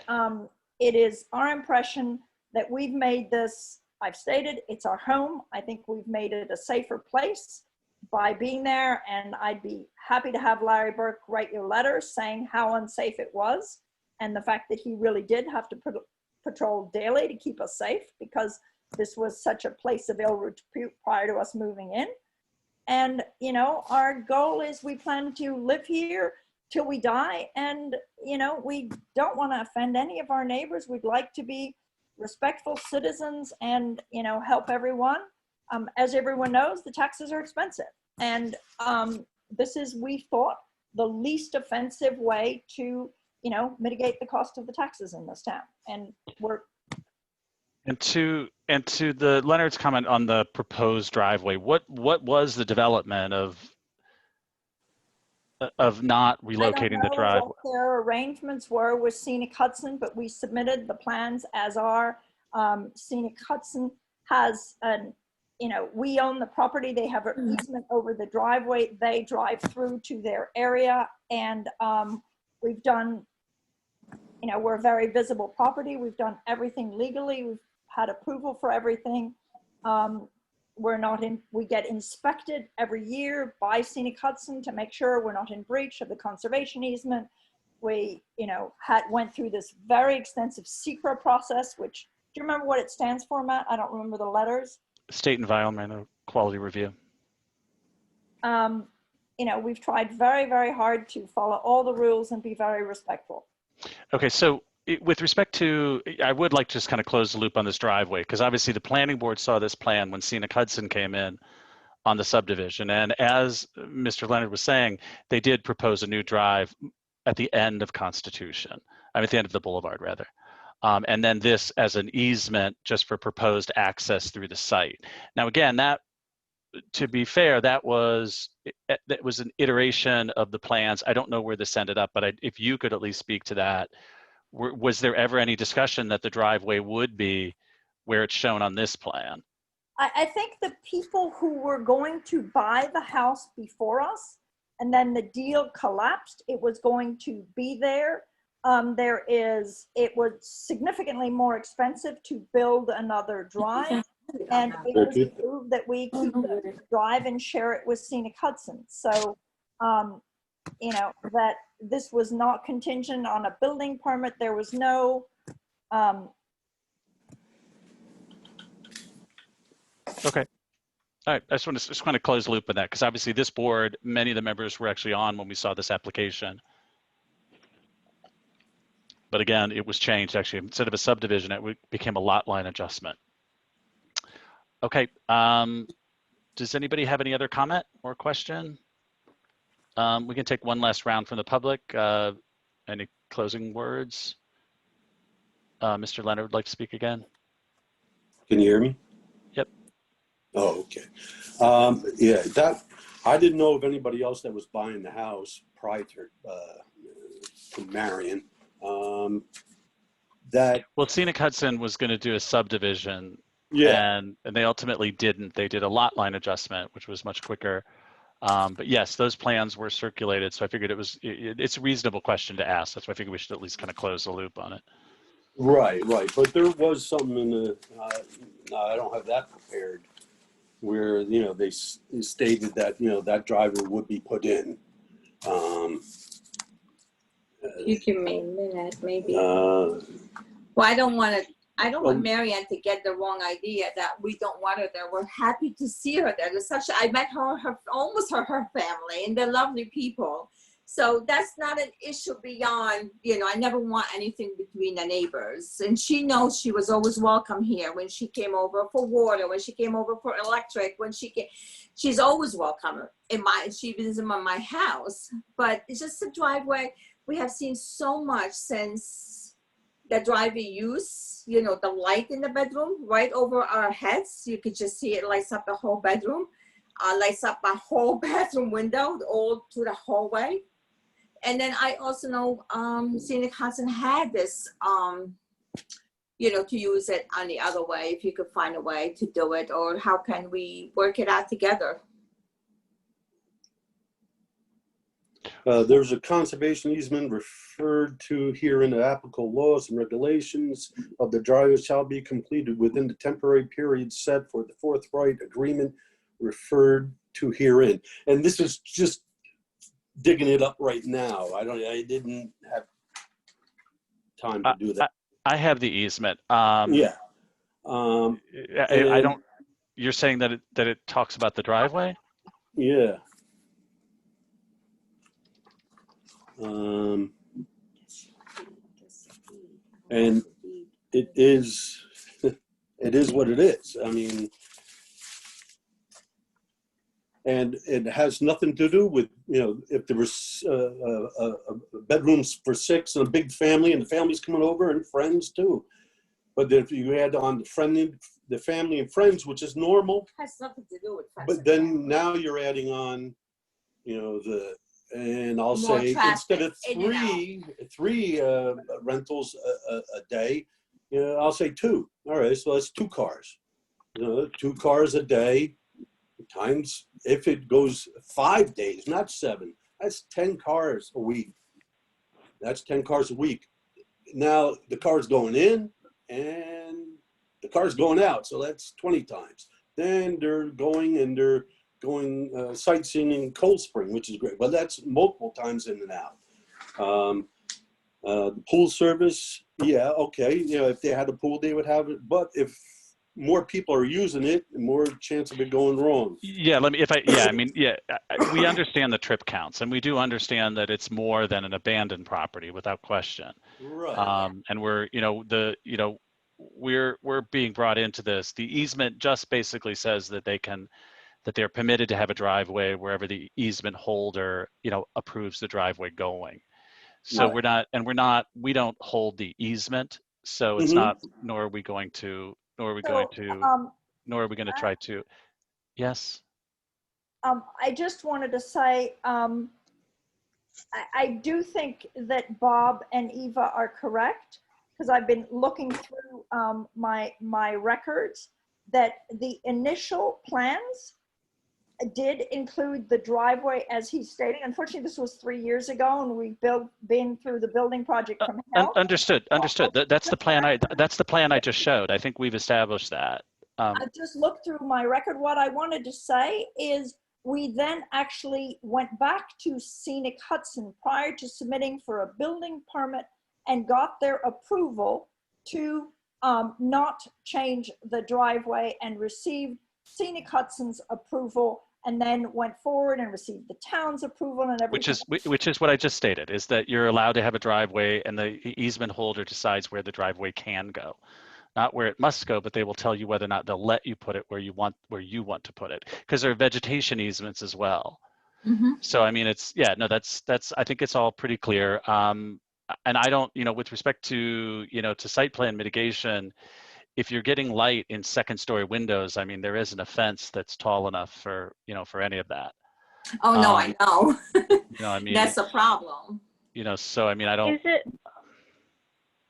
it is our impression that we've made this, I've stated, it's our home. I think we've made it a safer place by being there, and I'd be happy to have Larry Burke write you a letter saying how unsafe it was, and the fact that he really did have to patrol daily to keep us safe because this was such a place of ill repute prior to us moving in. And you know, our goal is we plan to live here till we die. And, you know, we don't want to offend any of our neighbors. We'd like to be respectful citizens and, you know, help everyone. As everyone knows, the taxes are expensive. And this is, we thought, the least offensive way to, you know, mitigate the cost of the taxes in this town. And we're, And to the Leonard's comment on the proposed driveway, what was the development of not relocating the driveway? what their arrangements were with Scenic Hudson, but we submitted the plans as are. Scenic Hudson has an, you know, we own the property. They have an easement over the driveway. They drive through to their area, and we've done, you know, we're a very visible property. We've done everything legally. We've had approval for everything. We're not in, we get inspected every year by Scenic Hudson to make sure we're not in breach of the conservation easement. We, you know, went through this very extensive SECRA process, which, do you remember what it stands for, Matt? I don't remember the letters. State Environmental Quality Review. You know, we've tried very, very hard to follow all the rules and be very respectful. Okay, so with respect to, I would like to just kind of close the loop on this driveway, because obviously the planning board saw this plan when Scenic Hudson came in on the subdivision. And as Mr. Leonard was saying, they did propose a new drive at the end of Constitution. I mean, at the end of the boulevard, rather. And then this as an easement just for proposed access through the site. Now, again, that, to be fair, that was an iteration of the plans. I don't know where this ended up, but if you could at least speak to that. Was there ever any discussion that the driveway would be where it's shown on this plan? I think the people who were going to buy the house before us, and then the deal collapsed, it was going to be there. It was significantly more expensive to build another drive, and it was approved that we keep the drive and share it with Scenic Hudson. So, you know, that this was not contingent on a building permit. There was no, Okay. All right, I just want to close the loop on that, because obviously this board, many of the members were actually on when we saw this application. But again, it was changed actually. Instead of a subdivision, it became a lot line adjustment. Okay, does anybody have any other comment or question? We can take one last round from the public. Any closing words? Mr. Leonard would like to speak again. Can you hear me? Yep. Oh, okay. Yeah, that I didn't know of anybody else that was buying the house prior to Marion. Well, Scenic Hudson was going to do a subdivision, yeah, and they ultimately didn't. They did a lot line adjustment, which was much quicker. But yes, those plans were circulated, so I figured it's a reasonable question to ask. That's why I figured we should at least kind of close the loop on it. right. But there was something in the, I don't have that prepared, where, you know, they stated that, you know, that driver would be put in. You give me a minute, maybe. Well, I don't want Marianne to get the wrong idea that we don't want her there. We're happy to see her there. I met almost her family, and they're lovely people. So that's not an issue beyond, you know, I never want anything between the neighbors. And she knows she was always welcome here when she came over for water, when she came over for electric, when she's always welcome she was in my house. But it's just a driveway. We have seen so much since the driveway use, you know, the light in the bedroom right over our heads. You could just see it lights up the whole bedroom, lights up my whole bathroom window, all to the hallway. And then I also know Scenic Hudson had this, you know, to use it on the other way, if you could find a way to do it, or how can we work it out together? There's a conservation easement referred to here in the applicable laws and regulations of the driveway shall be completed within the temporary period set for the forthright agreement referred to herein. And this is just digging it up right now. I didn't have time to do that. I have the easement. Yeah. I don't. You're saying that it talks about the driveway? Yeah. And it is, it is what it is. I mean, and it has nothing to do with, you know, if there was bedrooms for 6 and a big family and the family's coming over and friends too. But if you add on the family and friends, which is normal, Has nothing to do with friends. but then now you're adding on, you know, and I'll More say traffic, instead of in and three rentals a day, you know, I'll say 2. All right, so that's 2 cars. You know, 2 cars a day times, if it goes 5 days, not 7, that's 10 cars a week. That's 10 cars a week. Now the car's going in and the car's going out, so that's 20 times. Then they're going sightseeing in Cold Spring, which is great. But that's multiple times in and out. The pool service, yeah, okay. You know, if they had a pool, they would have it. But if more people are using it, more chance of it going wrong. Yeah, we understand the trip counts, and we do understand that it's more than an abandoned property without question. Right. And we're being brought into this. The easement just basically says that they're permitted to have a driveway wherever the easement holder, you know, approves the driveway going. So Right. we don't hold the easement. So it's Mhm. not, nor are we going to try to, yes. I just wanted to say, I do think that Bob and Eva are correct, because I've been looking through my records, that the initial plans did include the driveway as he's stating. Unfortunately, this was 3 years ago, and we've been through the building project from hell. Understood. That's the plan I just showed. I think we've established that. I just looked through my record. What I wanted to say is we then actually went back to Scenic Hudson prior to submitting for a building permit and got their approval to not change the driveway, and received Scenic Hudson's approval, and then went forward and received the town's approval and everything. Which is what I just stated, is that you're allowed to have a driveway and the easement holder decides where the driveway can go. Not where it must go, but they will tell you whether or not they'll let you put it where you want to put it. Because there are vegetation easements as well. Mm-hmm. So I mean, I think it's all pretty clear. And I don't, you know, with respect to, you know, to site plan mitigation, if you're getting light in 2nd-story windows, I mean, there isn't a fence that's tall enough for, you know, for any of that. Oh, no, I know. You know, I mean, that's a problem. You know, so I mean, I don't. Is it?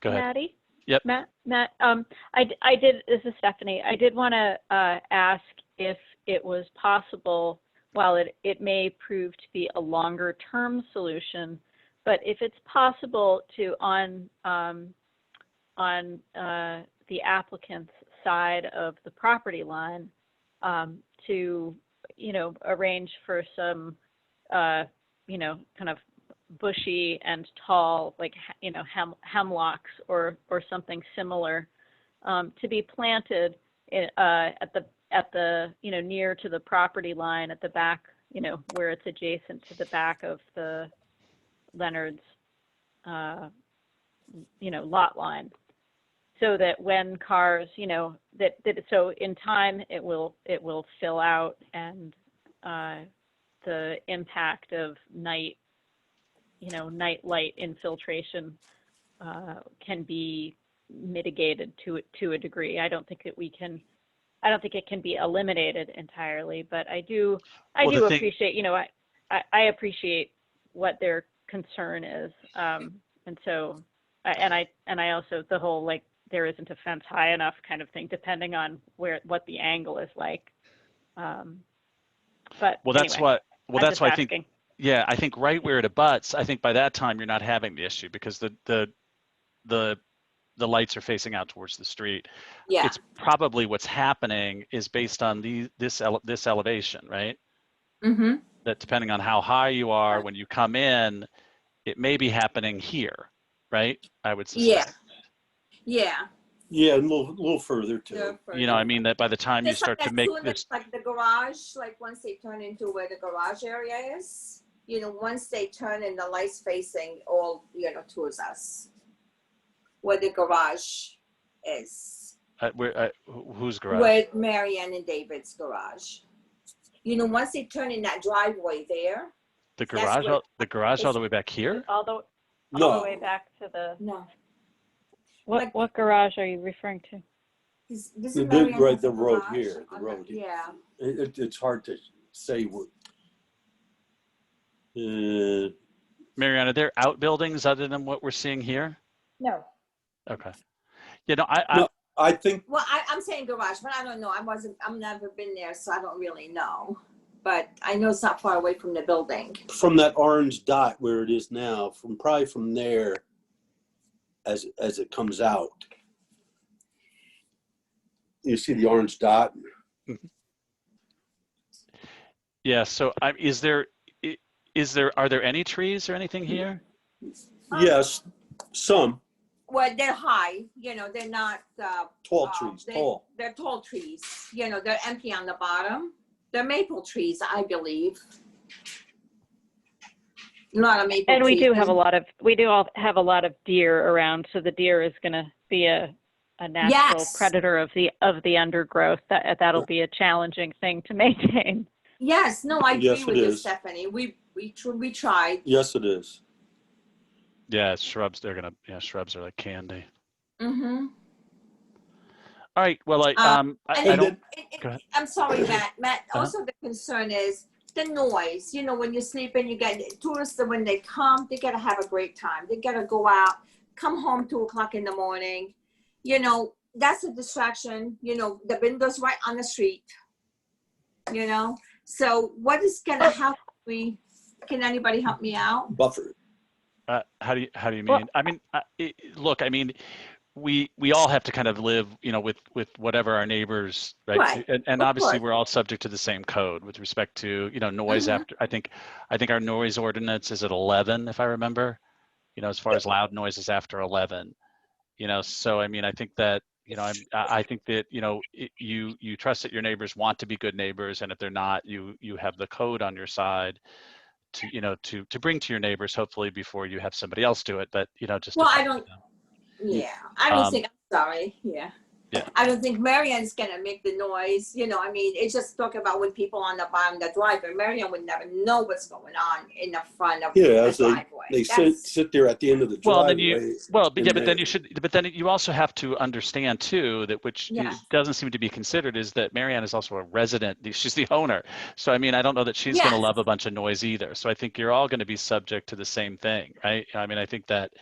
Go ahead. Maddie? Yep. Matt, this is Stephanie. I did want to ask if it was possible, while it may prove to be a longer term solution, but if it's possible to, on the applicant's side of the property line, to, you know, arrange for some, you know, kind of bushy and tall, like, you know, hemlocks or something similar, to be planted at the you know, near to the property line at the back, you know, where it's adjacent to the back of the Leonard's you know, lot line, so that when cars, you know, so in time it will fill out, and the impact of night light infiltration can be mitigated to a degree. I don't think it can be eliminated entirely, but I do appreciate, you know, I appreciate what their concern is, and so I also, the whole, like, there isn't a fence high enough kind of thing, depending on what the angle is like. But that's anyway, that's why I think. asking. Yeah, I think right where it abuts, I think by that time you're not having the issue, because the lights are facing out towards the street. Yeah. It's probably what's happening is based on this elevation, right? Mm-hmm. That depending on how high you are when you come in, it may be happening here, right? I would suspect. Yeah. Yeah, a little further too. You know, I mean, that by the time you start to make this, like the garage, like once they turn into where the garage area is. you know, once they turn and the lights facing all, you know, towards us, where the garage is, Whose garage? where Marianne and David's garage. You know, once they turn in that driveway there. The that's garage, where- the garage all the way back here? All the No, way back to the, No. what garage are you referring to? This is the Marianne's right, the road garage here, the on road. here. Yeah. It's hard to say what. Marianne, are there outbuildings other than what we're seeing here? No. Okay. You know, No, I think Well, I'm saying garage, but I don't know. I've never been there, so I don't really know. But I know it's not far away from the building. from that orange dot where it is now, probably from there, as it comes out, you see the orange dot. yeah. So are there any trees or anything here? Yes, some Well, they're high, you know, they're not, tall trees, tall. They're tall trees, you know, they're empty on the bottom. They're maple trees, I believe. A lot of maple trees. And we do have a lot of deer around, so the deer is going to be a natural Yes. predator of the undergrowth. That'll be a challenging thing to maintain. Yes, no, I agree Yes, with it you, is. Stephanie. We tried. Yes, it is. Yeah, shrubs. Shrubs are like candy. Mm-hmm. All right. Well, I And don't. it- Go ahead. I'm sorry, Matt. Uh-huh. Also the concern is the noise. You know, when you sleep and you get tourists, when they come, they gotta have a great time. They gotta go out, come home 2:00 in the morning. You know, that's a distraction. You know, the window's right on the street. You know, so what is gonna help me? Can anybody help me out? Buffer. How do you mean? Well- I mean, look. I mean, we all have to kind of live, you know, with whatever our neighbors, right? Right, And of obviously, course. we're all subject to the same code with respect to, you know, noise. Mhm. After I think our noise ordinance is at 11, if I remember. You know, as far as loud noises after 11. You know, so I mean, I think that, you know, I think that, you know, you trust that your neighbors want to be good neighbors, and if they're not, you have the code on your side to, you know, to bring to your neighbors, hopefully before you have somebody else do it. But, you know, just to Well, I talk to don't. them. Yeah, I don't Um, think. I'm sorry. Yeah. Yeah. I don't think Marianne's gonna make the noise. You know, I mean, it's just talking about when people on the bottom of the driveway. Marianne would never know what's going on in the front of Yeah, the as driveway. they That's- sit there at the end of the Well, driveway. then but then you also have to understand too that which Yeah. doesn't seem to be considered is that Marianne is also a resident. She's the owner. So I mean, I don't know that she's going to Yes. love a bunch of noise either. So I think you're all going to be subject to the same thing, right? I mean, I think that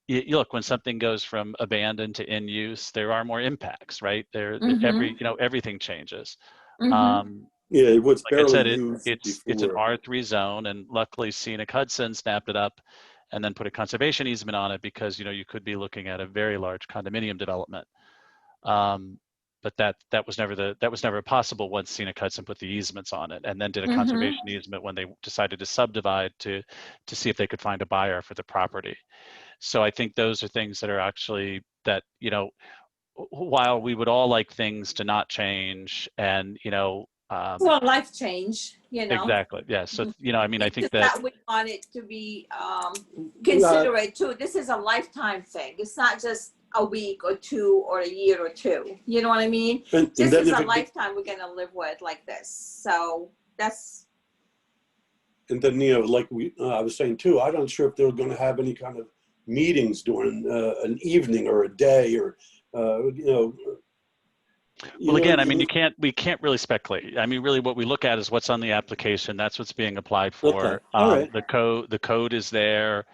you look, when something goes from abandoned to in use, there are more impacts, right? Mhm. Everything changes. Mhm. Yeah, it was Like I barely said, used it's an before. R3 zone, and luckily Scenic Hudson snapped it up and then put a conservation easement on it because, you know, you could be looking at a very large condominium development. But that was never possible once Scenic Hudson put the easements on it, and then did a Mhm. conservation easement when they decided to subdivide to see if they could find a buyer for the property. So I think those are things that are actually that, you know, while we would all like things to not change and, you know, Well, life change. You know. exactly. Yeah. So, you know, I mean, I It's think just that, we want it to be considerate too. This is a lifetime thing. It's not just a week or two or a year or two. You know what I mean? And This then is if a it- lifetime we're gonna live with like this. So that's And then, you know, like I was saying too, I'm not sure if they're going to have any kind of meetings during an evening or a day or, you know. well, again, I mean, we can't really speculate. I mean, really what we look at is what's on the application. That's what's being applied for. Okay. All right. The code is there.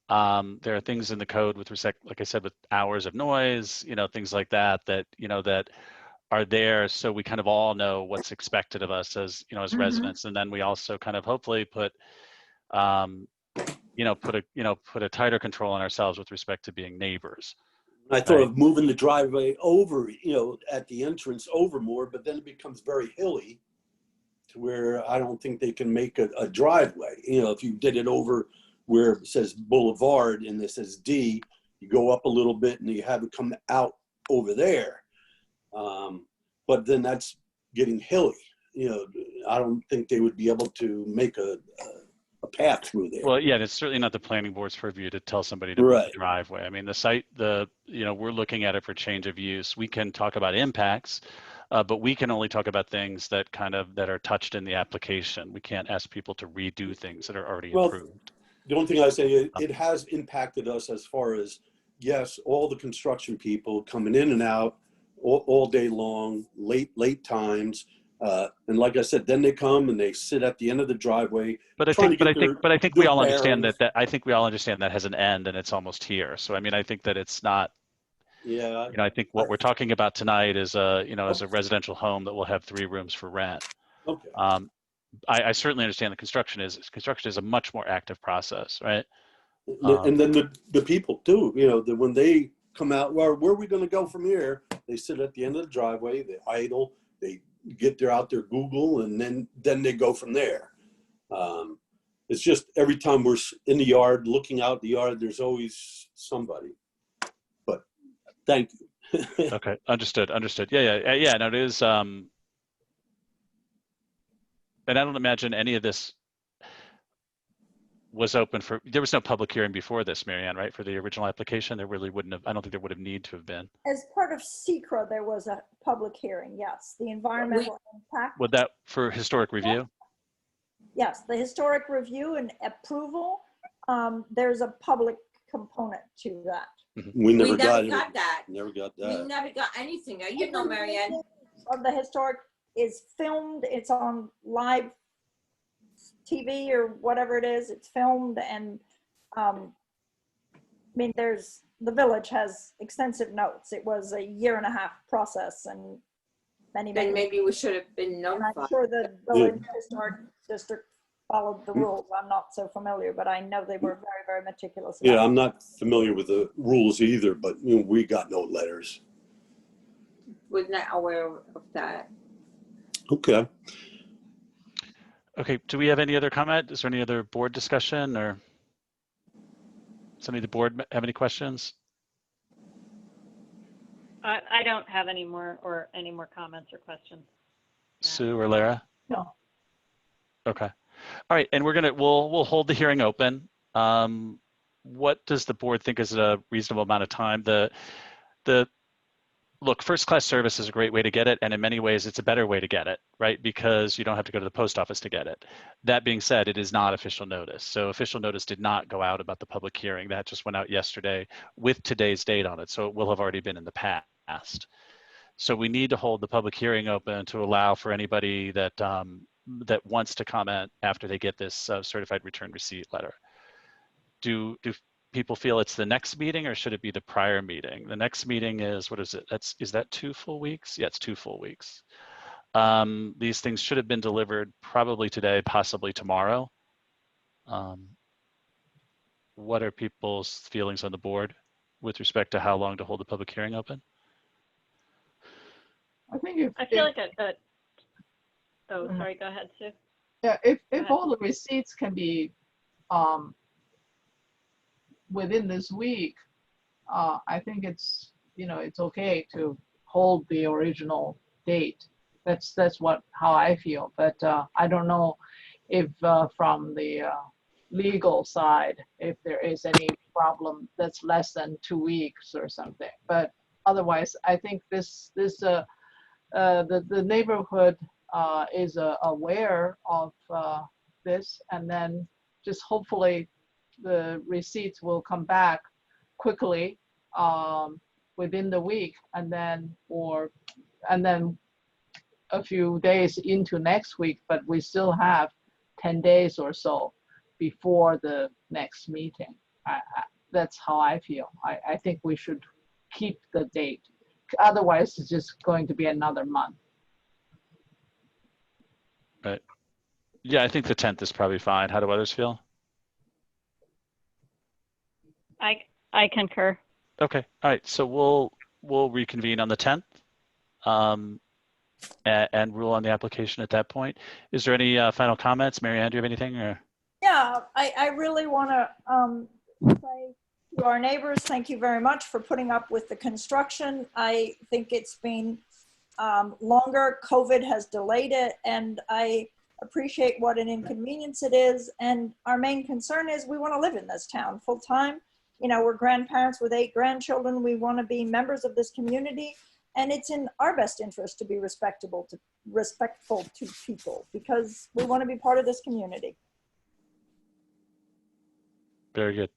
There are things in the code with respect, like I said, with hours of noise, you know, things like that, you know, that are there. So we kind of all know what's expected of us as, you know, as Mhm. residents. And then we also kind of hopefully put a tighter control on ourselves with respect to being neighbors. I thought Right. of moving the driveway over, you know, at the entrance over more, but then it becomes very hilly to where I don't think they can make a driveway. You know, if you did it over where it says Boulevard and this says D, you go up a little bit and you have it come out over there. But then that's getting hilly. You know, I don't think they would be able to make a path through there. Well, yeah, and it's certainly not the planning board's purview to tell somebody to move Right. the driveway. I mean, the site, we're looking at it for change of use. We can talk about impacts, but we can only talk about things that that are touched in the application. We can't ask people to redo things that are already Well, approved. The only thing I say, it has impacted us as far as, yes, all the construction people coming in and out all day long, late times. And like I said, then they come and they sit at the end of the driveway. But I think we all understand that I think we all understand that has an end and it's almost here. So I mean, I think that it's not. Yeah. I think what we're talking about tonight is is a residential home that will have 3 rooms for rent. Okay. I certainly understand the construction is a much more active process, right? And then the people too, when they come out, well, where are we going to go from here? They sit at the end of the driveway, they idle, they get out their Google, and then they go from there. It's just every time we're in the yard, looking out the yard, there's always somebody. But thank you. Okay, understood. Yeah. No, it is. And I don't imagine any of this was open there was no public hearing before this, Marianne, right? For the original application, there really wouldn't have, I don't think there would have need to have been. As part of SECRA, there was a public hearing, yes. The environmental impact. Would that for historic review? Yes, the historic review and approval, there's a public component to that. We never got that. Never got We that. never got anything. Marianne. Of the historic is filmed, it's on live TV or whatever it is, it's filmed, and the village has extensive notes. It was a 1.5-year process, and Then maybe we should have been notified. I'm sure the village historic district followed the rules. I'm not so familiar, but I know they were very, very meticulous. Yeah, I'm not familiar with the rules either, but we got no letters. Was not aware of that. Okay. Okay, do we have any other comment? Is there any other board discussion, or does any of the board have any questions? I don't have any more comments or questions. Sue or Lara? No. Okay. All right, and we'll hold the hearing open. What does the board think is a reasonable amount of time? Look, first-class service is a great way to get it, and in many ways, it's a better way to get it, right? Because you don't have to go to the post office to get it. That being said, it is not official notice. So official notice did not go out about the public hearing. That just went out yesterday with today's date on it. So it will have already been in the past. So we need to hold the public hearing open to allow for anybody that that wants to comment after they get this certified return receipt letter. Do people feel it's the next meeting, or should it be the prior meeting? The next meeting is, what is it? Is that 2 full weeks? Yeah, it's 2 full weeks. These things should have been delivered probably today, possibly tomorrow. What are people's feelings on the board with respect to how long to hold the public hearing open? I think I feel like sorry, go ahead, Sue. Yeah, if all the receipts can be within this week, I think it's okay to hold the original date. That's how I feel. But I don't know if from the legal side, if there is any problem that's less than 2 weeks or something. But otherwise, I think the neighborhood is aware of this, and then just hopefully the receipts will come back quickly within the week, and then a few days into next week, but we still have 10 days or so before the next meeting. That's how I feel. I think we should keep the date. Otherwise, it's just going to be another month. Right. Yeah, I think the 10th is probably fine. How do others feel? I concur. Okay. All right. So we'll reconvene on the 10th and rule on the application at that point. Is there any final comments? Marianne, do you have anything? Or? Yeah, I really want to say to our neighbors, thank you very much for putting up with the construction. I think it's been longer. COVID has delayed it, and I appreciate what an inconvenience it is. And our main concern is we want to live in this town full time. You know, we're grandparents with 8 grandchildren. We want to be members of this community. And it's in our best interest to be respectful to people because we want to be part of this community. Very good.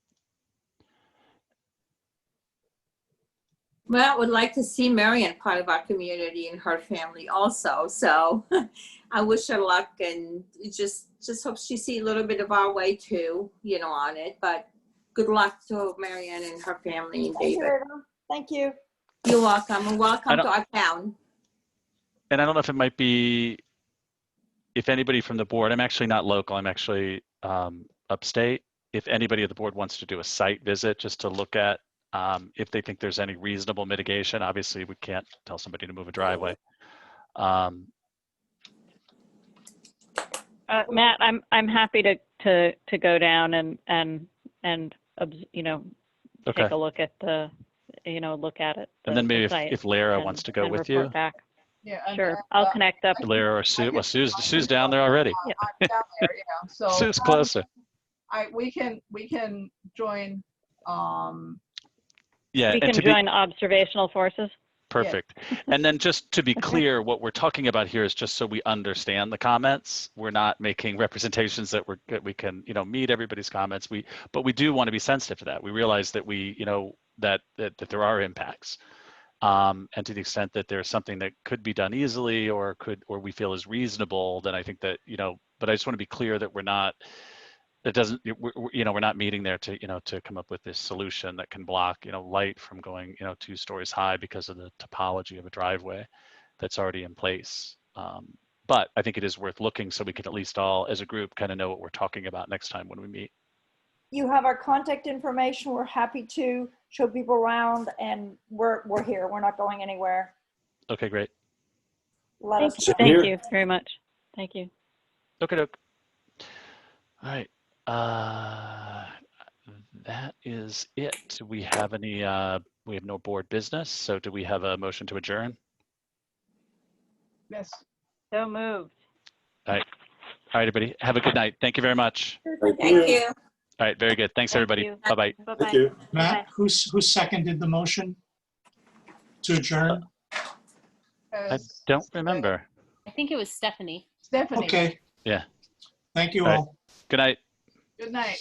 Well, I would like to see Marianne part of our community and her family also. So I wish her luck and just hope she see a little bit of our way too, you know, on it. But good luck to Marianne and her family and Thank you, David. Ava. Thank you. You're welcome. And welcome to our town. And I don't know if it might be, if anybody from the board, I'm actually not local, I'm actually upstate. If anybody at the board wants to do a site visit just to look at if they think there's any reasonable mitigation, obviously we can't tell somebody to move a driveway. Matt, I'm happy to go down and you know, Okay. take a look at the, you know, look at it. And then maybe the site if Lara and- wants to go and with report you, back. Yeah. Sure, I'll connect up. Lara or Sue. Well, Sue's down there already. I'm down there, yeah. So Sue's closer. we can join. Yeah, We and can to be join observational forces. perfect. And then just to be clear, what we're talking about here is just so we understand the comments. We're not making representations that we can, you know, meet everybody's comments. But we do want to be sensitive to that. We realize that we, you know, that there are impacts. And to the extent that there's something that could be done easily or we feel is reasonable, then I think that, you know, but I just want to be clear that we're not, that doesn't, you know, we're not meeting there to, you know, to come up with this solution that can block, you know, light from going, you know, 2 stories high because of the topology of a driveway that's already in place. But I think it is worth looking so we can at least all, as a group, kind of know what we're talking about next time when we meet. You have our contact information. We're happy to show people around, and we're here. We're not going anywhere. Okay, great. Let us know. Thank you very much. Thank you. Okay, doke. All right. That is it. Do we have any, we have no board business. So do we have a motion to adjourn? Yes. So moved. All right. All right, everybody. Have a good night. Thank you very much. Thank you. All right. Very good. Thanks, everybody. you. Bye-bye. Bye-bye. Thank you. Matt, who seconded the motion to adjourn? I don't remember. I think it was Stephanie. Stephanie. Okay, Yeah. thank you All right. all. Good night. Good night.